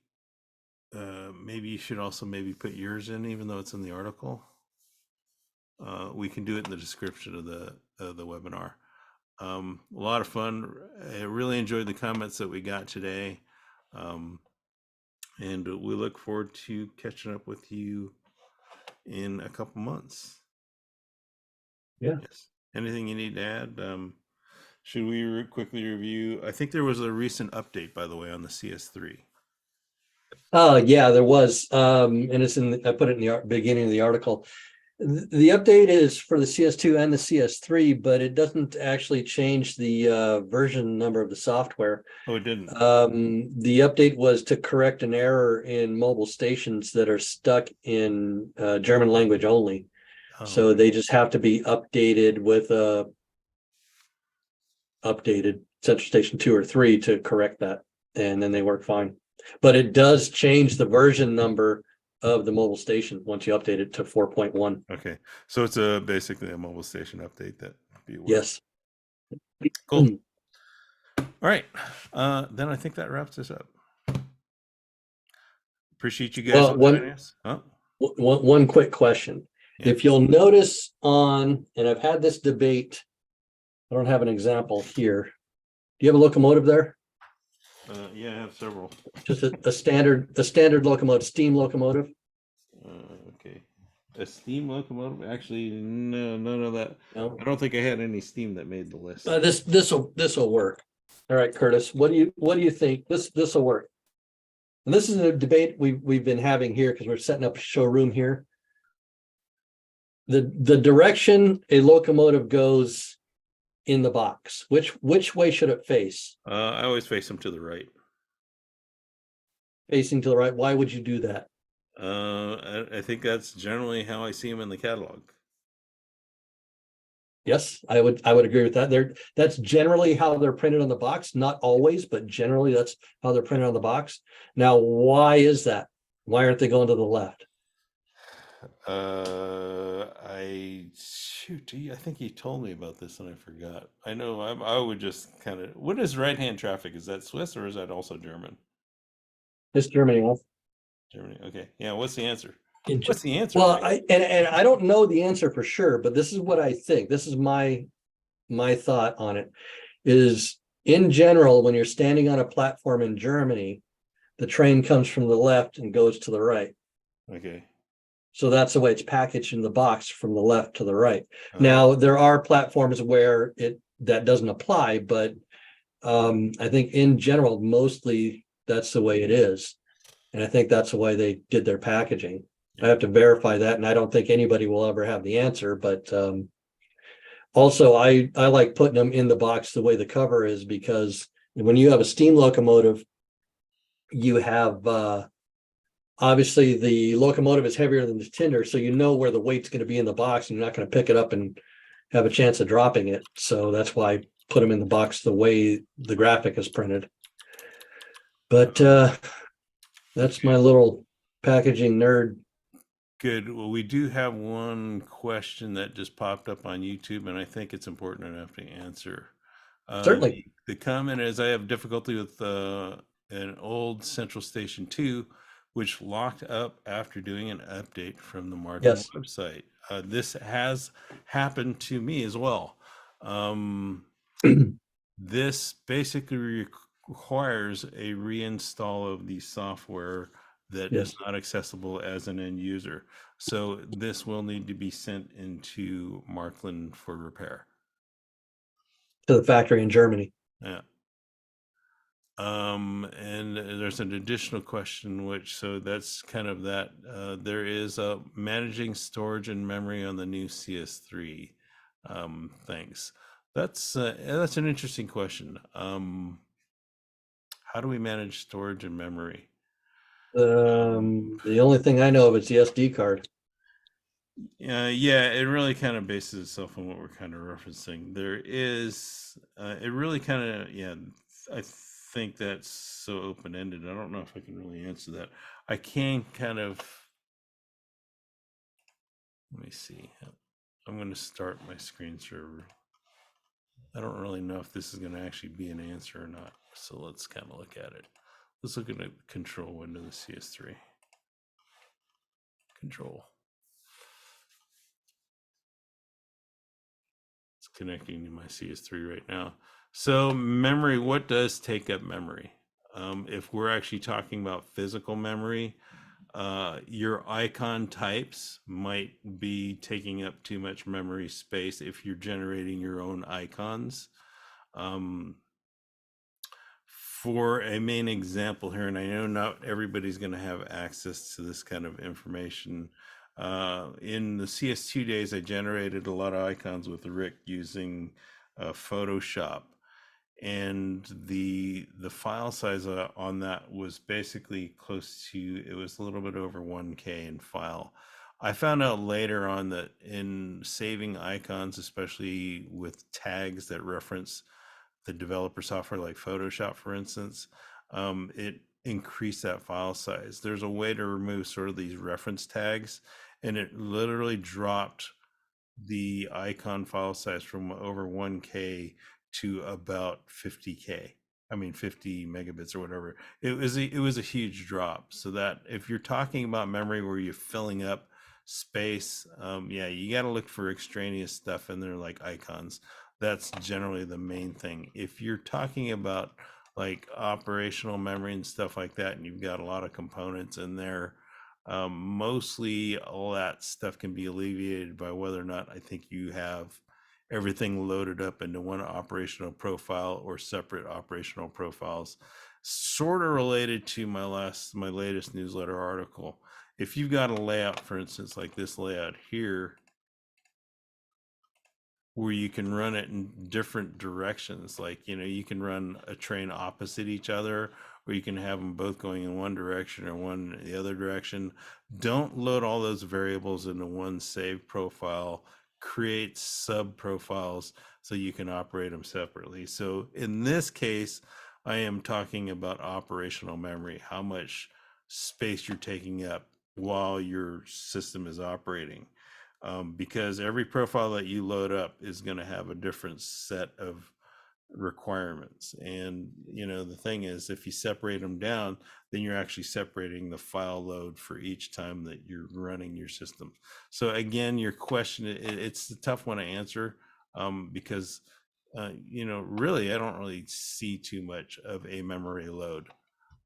you should also maybe put yours in, even though it's in the article. We can do it in the description of the webinar. A lot of fun. I really enjoyed the comments that we got today. And we look forward to catching up with you in a couple months.
Yeah.
Yes. Anything you need to add? Should we quickly review? I think there was a recent update, by the way, on the CS3.
Yeah, there was, and it's I put it in the beginning of the article. The update is for the CS2 and the CS3, but it doesn't actually change the version number of the software.
Oh, it didn't.
The update was to correct an error in mobile stations that are stuck in German language only.
Oh,
So they just have to be updated with a updated Central Station 2 or 3 to correct that, and then they work fine. But it does change the version number of the mobile station once you update it to 4.1.
okay. So it's basically a mobile station update that be aware.
Yes.
Cool. All right. Then I think that wraps us up. Appreciate you guys joining us. Oh,
One quick question.
Yeah.
If you'll notice and I've had this debate, I don't have an example here. Do you have a locomotive there?
yeah, I have several.
Just a standard locomotive, steam locomotive?
Okay. A steam locomotive? Actually, no, none of that.
No.
I don't think I had any steam that made the list.
This will work. All right, Curtis, what do you think? This will work. And this is a debate we've been having here because we're setting up a showroom here. The direction a locomotive goes in the box, which way should it face?
I always face them to the right.
Facing to the right. Why would you do that?
I think that's generally how I see them in the catalog.
Yes, I would agree with that. That's generally how they're printed on the box. Not always, but generally that's how they're printed on the box. Now, why is that? Why aren't they going to the left?
I think he told me about this and I forgot. I know I would just kind of. What is right-hand traffic? Is that Swiss or is that also German?
It's Germany.
Germany. Okay. Yeah. What's the answer?
In
What's the answer?
Well, and I don't know the answer for sure, but this is what I think. This is my thought on it. Is in general, when you're standing on a platform in Germany, the train comes from the left and goes to the right.
Okay.
So that's the way it's packaged in the box, from the left to the right. Now there are platforms where that doesn't apply, but I think in general, mostly that's the way it is. And I think that's the way they did their packaging. I have to verify that, and I don't think anybody will ever have the answer, but also I like putting them in the box the way the cover is, because when you have a steam locomotive, you have obviously the locomotive is heavier than the tender, so you know where the weight's going to be in the box, and you're not going to pick it up and have a chance of dropping it. So that's why I put them in the box the way the graphic is printed. But that's my little packaging nerd. Good.
Well, we do have one question that just popped up on YouTube, and I think it's important enough to answer.
Certainly.
The comment is, I have difficulty with an old Central Station 2, which locked up after doing an update from the Marklin website. This has happened to me as well. This basically requires a reinstall of the software that is not accessible as an end user. So this will need to be sent into Marklin for repair.
To the factory in Germany.
Yeah. And there's an additional question, so that's kind of that. There is managing storage and memory on the new CS3. Thanks. That's an interesting question. How do we manage storage and memory?
The only thing I know of is the SD card.
Yeah, it really kind of bases itself on what we're kind of referencing. There is, it really kind of, I think that's so open-ended. I don't know if I can really answer that. I can kind of, let me see. I'm going to start my screen server. I don't really know if this is going to actually be an answer or not. So let's kind of look at it. Let's look at the control window of the CS3. Control. It's connecting to my CS3 right now. So memory, what does take up memory? If we're actually talking about physical memory, your icon types might be taking up too much memory space if you're generating your own icons. For a main example here, and I know not everybody's going to have access to this kind of information. In the CS2 days, I generated a lot of icons with Rick using Photoshop, and the file size on that was basically close to, it was a little bit over 1K in file. I found out later on that in saving icons, especially with tags that reference the developer software like Photoshop, for instance, it increased that file size. There's a way to remove sort of these reference tags, and it literally dropped the icon file size from over 1K to about 50K. I mean, 50 megabits or whatever. It was a huge drop. So that if you're talking about memory where you're filling up space, yeah, you got to look for extraneous stuff in there like icons. That's generally the main thing. If you're talking about like operational memory and stuff like that, and you've got a lot of components in there, mostly all that stuff can be alleviated by whether or not I think you have everything loaded up into one operational profile or separate operational profiles. Sort of related to my latest newsletter article. If you've got a layout, for instance, like this layout here, where you can run it in different directions, like, you know, you can run a train opposite each other, or you can have them both going in one direction or one in the other direction. Don't load all those variables into one save profile. Create sub profiles so you can operate them separately. So in this case, I am talking about operational memory, how much space you're taking up while your system is operating. Because every profile that you load up is going to have a different set of requirements. And, you know, the thing is, if you separate them down, then you're actually separating the file load for each time that you're running your system. So again, your question, it's a tough one to answer, because, you know, really, I don't really see too much of a memory load.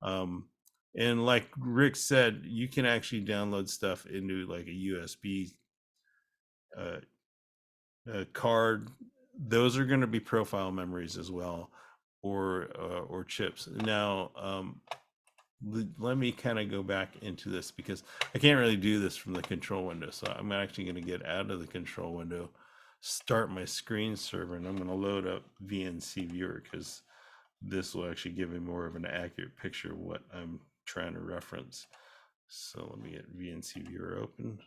And like Rick said, you can actually download stuff into like a USB card. Those are going to be profile memories as well, or chips. Now, let me kind of go back into this because I can't really do this from the control window. So I'm actually going to get out of the control window, start my screen server, and I'm going to load up VNC Viewer because this will actually give me more of an accurate picture of what I'm trying to reference. So let me get VNC Viewer open.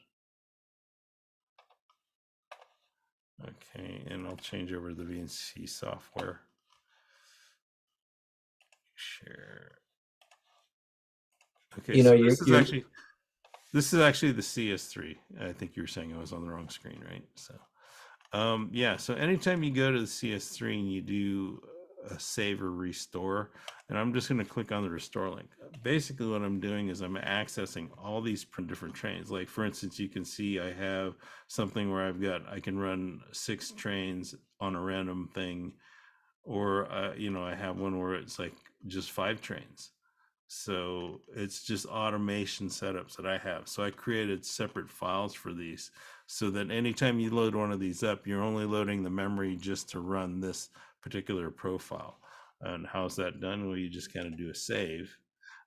Okay, and I'll change over to the VNC software. Share. Okay,
You know,
so this is actually the CS3. I think you were saying I was on the wrong screen, right? So, yeah. So anytime you go to the CS3 and you do a save or restore, and I'm just going to click on the restore link. Basically, what I'm doing is I'm accessing all these different trains. Like for instance, you can see I have something where I can run 6 trains on a random thing, or you know, I have one where it's like just 5 trains. So it's just automation setups that I have. So I created separate files for these so that anytime you load one of these up, you're only loading the memory just to run this particular profile. And how's that done? Well, you just kind of do a save.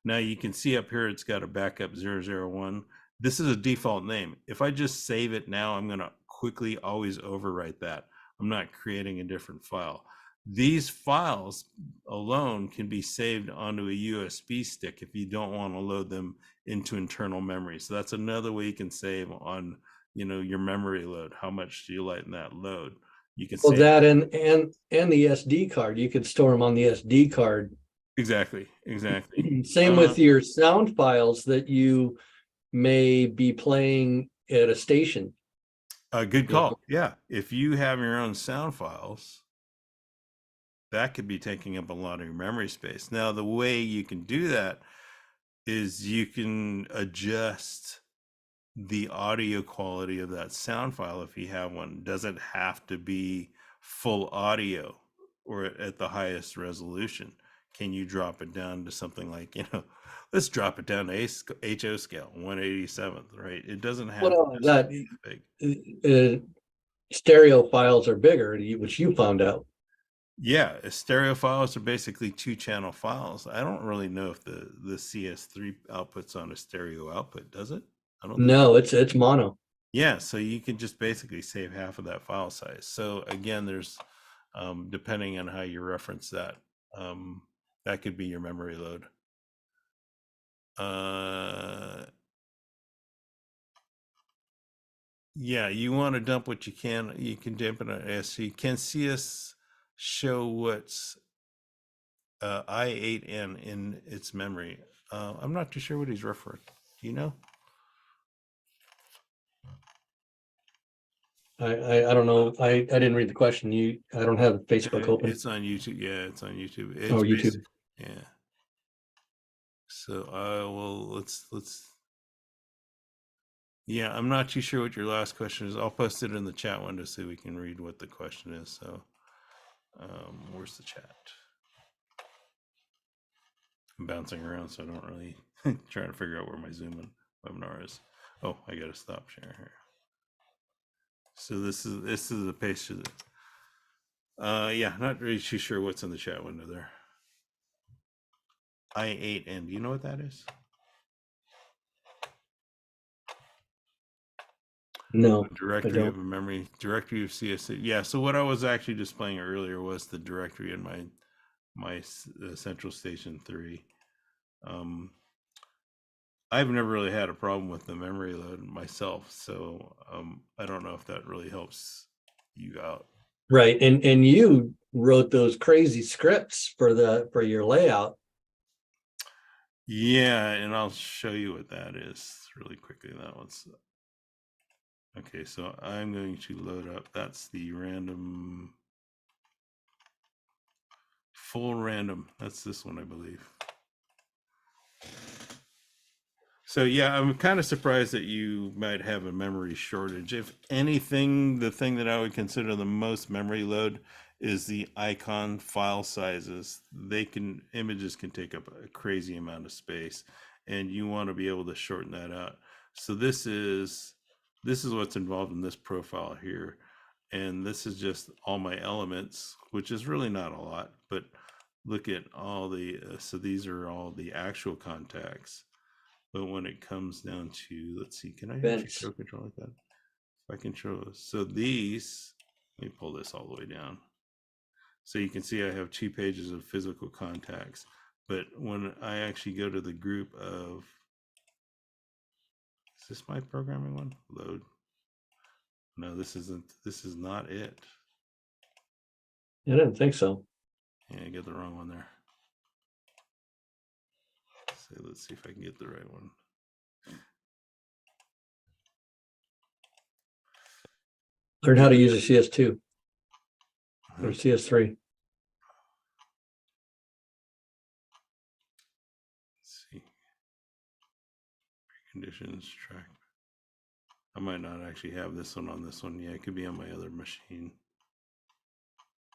Now you can see up here, it's got a backup 001. This is a default name. If I just save it now, I'm going to quickly always overwrite that. I'm not creating a different file. These files alone can be saved onto a USB stick if you don't want to load them into internal memory. So that's another way you can save on, you know, your memory load. How much do you lighten that load? You can
well,
save
that and the SD card, you could store them on the SD card.
Exactly.
Same with your sound files that you may be playing at a station.
Good call. Yeah. If you have your own sound files, that could be taking up a lot of your memory space. Now, the way you can do that is you can adjust the audio quality of that sound file if you have one. Does it have to be full audio or at the highest resolution? Can you drop it down to something like, let's drop it down to HO scale, 187th, right? It doesn't have
Well,
to
that
be big.
Stereo files are bigger, which you found out.
Yeah, stereo files are basically 2-channel files. I don't really know if the CS3 output's on a stereo output, does it? I don't think
No, it's mono.
Yeah, so you can just basically save half of that file size. So again, there's depending on how you reference that, that could be your memory load. Yeah, you want to dump what you can. You can dump it on SC. Can CS show what's I8N in its memory? I'm not too sure what he's referring. Do you know?
I don't know. I didn't read the question. I don't have Facebook open.
It's on YouTube. Yeah, it's on YouTube. It's
YouTube.
Yeah. So let's. Yeah, I'm not too sure what your last question is. I'll post it in the chat window so we can read what the question is. So, where's the chat? I'm bouncing around, so I don't really trying to figure out where my Zoom and webinar is. Oh, I gotta stop sharing here. So this is a page to the. Yeah, not really too sure what's in the chat window there. I8N. Do you know what that is?
No.
Directory of a memory, directory of CSC. Yeah, so what I was actually displaying earlier was the directory in my Central Station 3. I've never really had a problem with the memory load myself, so I don't know if that really helps you out.
Right, and you wrote those crazy scripts for your layout.
Yeah, and I'll show you what that is really quickly. That one's okay. So I'm going to load up. That's the random, full random. That's this one, I believe. So yeah, I'm kind of surprised that you might have a memory shortage. If anything, the thing that I would consider the most memory load is the icon file sizes. Images can take up a crazy amount of space, and you want to be able to shorten that out. So this is what's involved in this profile here. And this is just all my elements, which is really not a lot, but look at all the, so these are all the actual contacts. But when it comes down to, let's see, can I actually show control like that? If I can show, so these, let me pull this all the way down. So you can see I have 2 pages of physical contacts, but when I actually go to the group of, is this my programming one? Load. No, this is not it.
I didn't think so.
Yeah, I got the wrong one there. So let's see if I can get the right one.
Learn how to use a CS2 or CS3.
Let's see. Conditions track. I might not actually have this one on this one. Yeah, it could be on my other machine.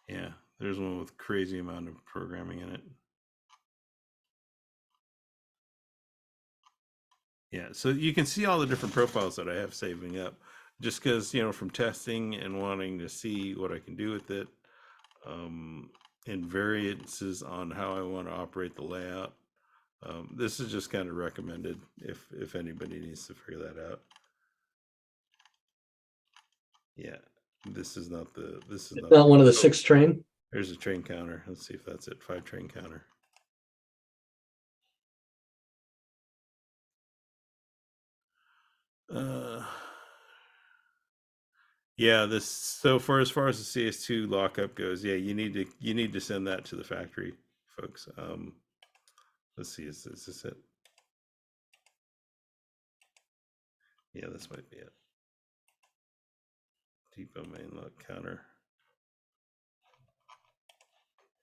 Yeah, there's one with crazy amount of programming in it. Yeah, so you can see all the different profiles that I have saving up just because, from testing and wanting to see what I can do with it, and variances on how I want to operate the layout. This is just kind of recommended if anybody needs to figure that out. Yeah, this is not
one of the 6 train.
There's a train counter. Let's see if that's it. 5 train counter. Yeah, so for as far as the CS2 lockup goes, yeah, you need to send that to the factory, folks. Let's see, is this it? Yeah, this might be it. Depot main lock counter.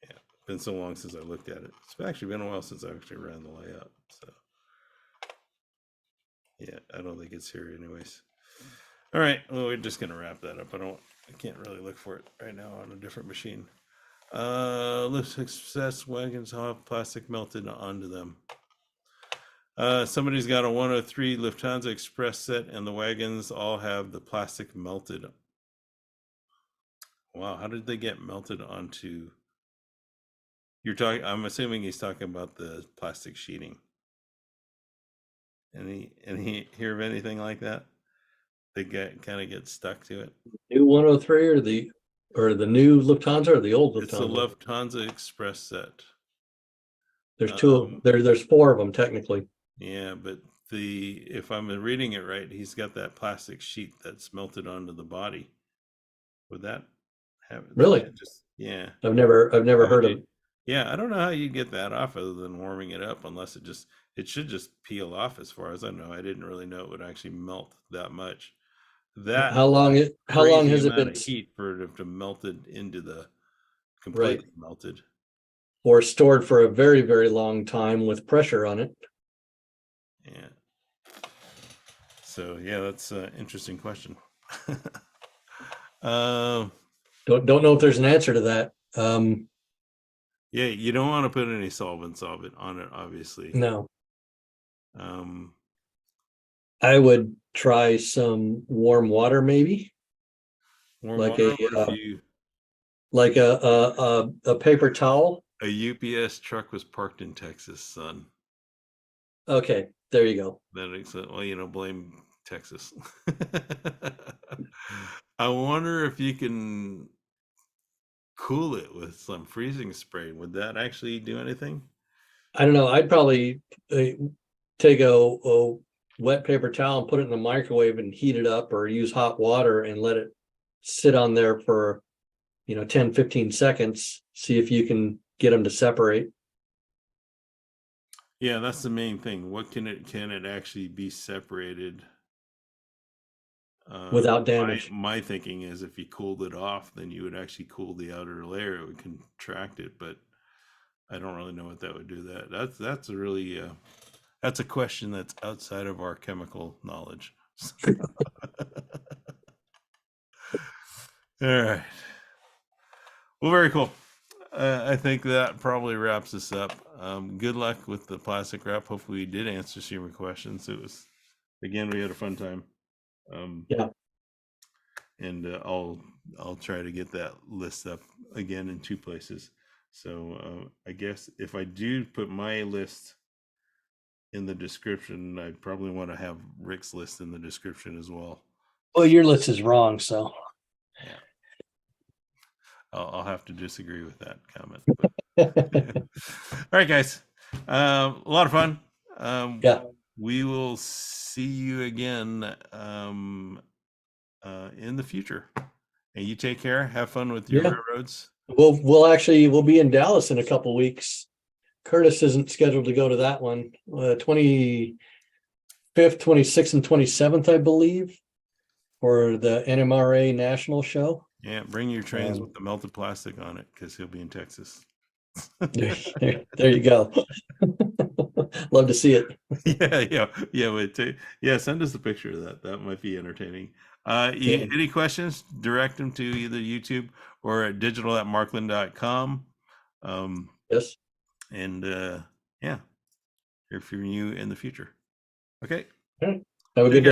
Yeah, been so long since I looked at it. It's actually been a while since I actually ran the layout. So yeah, I don't think it's here anyways. All right, well, we're just gonna wrap that up. I don't I can't really look for it right now on a different machine. Lift success wagons have plastic melted onto them. Somebody's got a 103 Lufthansa Express set, and the wagons all have the plastic melted. Wow, how did they get melted onto? You're talking. I'm assuming he's talking about the plastic sheeting. Any hear of anything like that? They kind of get stuck to it.
New 103 or the new Lufthansa or the old Lufthansa?
It's the Lufthansa Express set.
There's two. There's four of them technically.
Yeah, but if I'm reading it right, he's got that plastic sheet that's melted onto the body. Would that have
Really?
Yeah.
I've never heard of.
Yeah, I don't know how you get that off other than warming it up, unless it should just peel off. As far as I know, I didn't really know it would actually melt that much.
How long has it been
heat for it to melted into the completely melted,
or stored for a very, very long time with pressure on it?
Yeah. So yeah, that's an interesting question. Don't
know if there's an answer to that.
Yeah, you don't want to put any solvents on it, obviously.
No. I would try some warm water, maybe. Like a paper towel.
A UPS truck was parked in Texas, son.
Okay, there you go.
Well, blame Texas. I wonder if you can cool it with some freezing spray. Would that actually do anything?
I don't know. I'd probably take a wet paper towel and put it in the microwave and heat it up, or use hot water and let it sit on there for 10-15 seconds. See if you can get them to separate.
Yeah, that's the main thing. What can it actually be separated
without damage?
My thinking is if you cooled it off, then you would actually cool the outer layer. It would contract it, but I don't really know what that would do. That's a really that's a question that's outside of our chemical knowledge. All right. Well, very cool. I think that probably wraps us up. Good luck with the plastic wrap. Hopefully we did answer some of your questions. We had a fun time.
Yeah.
And I'll try to get that list up again in 2 places. So I guess if I do put my list in the description, I probably want to have Rick's list in the description as well.
Well, your list is wrong, so
yeah. I'll have to disagree with that comment. All right, guys. A lot of fun.
Yeah.
We will see you again in the future. And you take care. Have fun with your railroads.
We'll be in Dallas in a couple weeks. Curtis isn't scheduled to go to that one. 25th, 26th, and 27th, I believe, for the NMRA National Show.
Yeah, bring your trains with the melted plastic on it, because he'll be in Texas.
There you go. Love to see it.
Yeah. Send us a picture of that. That might be entertaining. Any questions? Direct them to either YouTube or at digital@marklin.com.
Yes.
And hear from you in the future. Okay.
All right. Have a good day.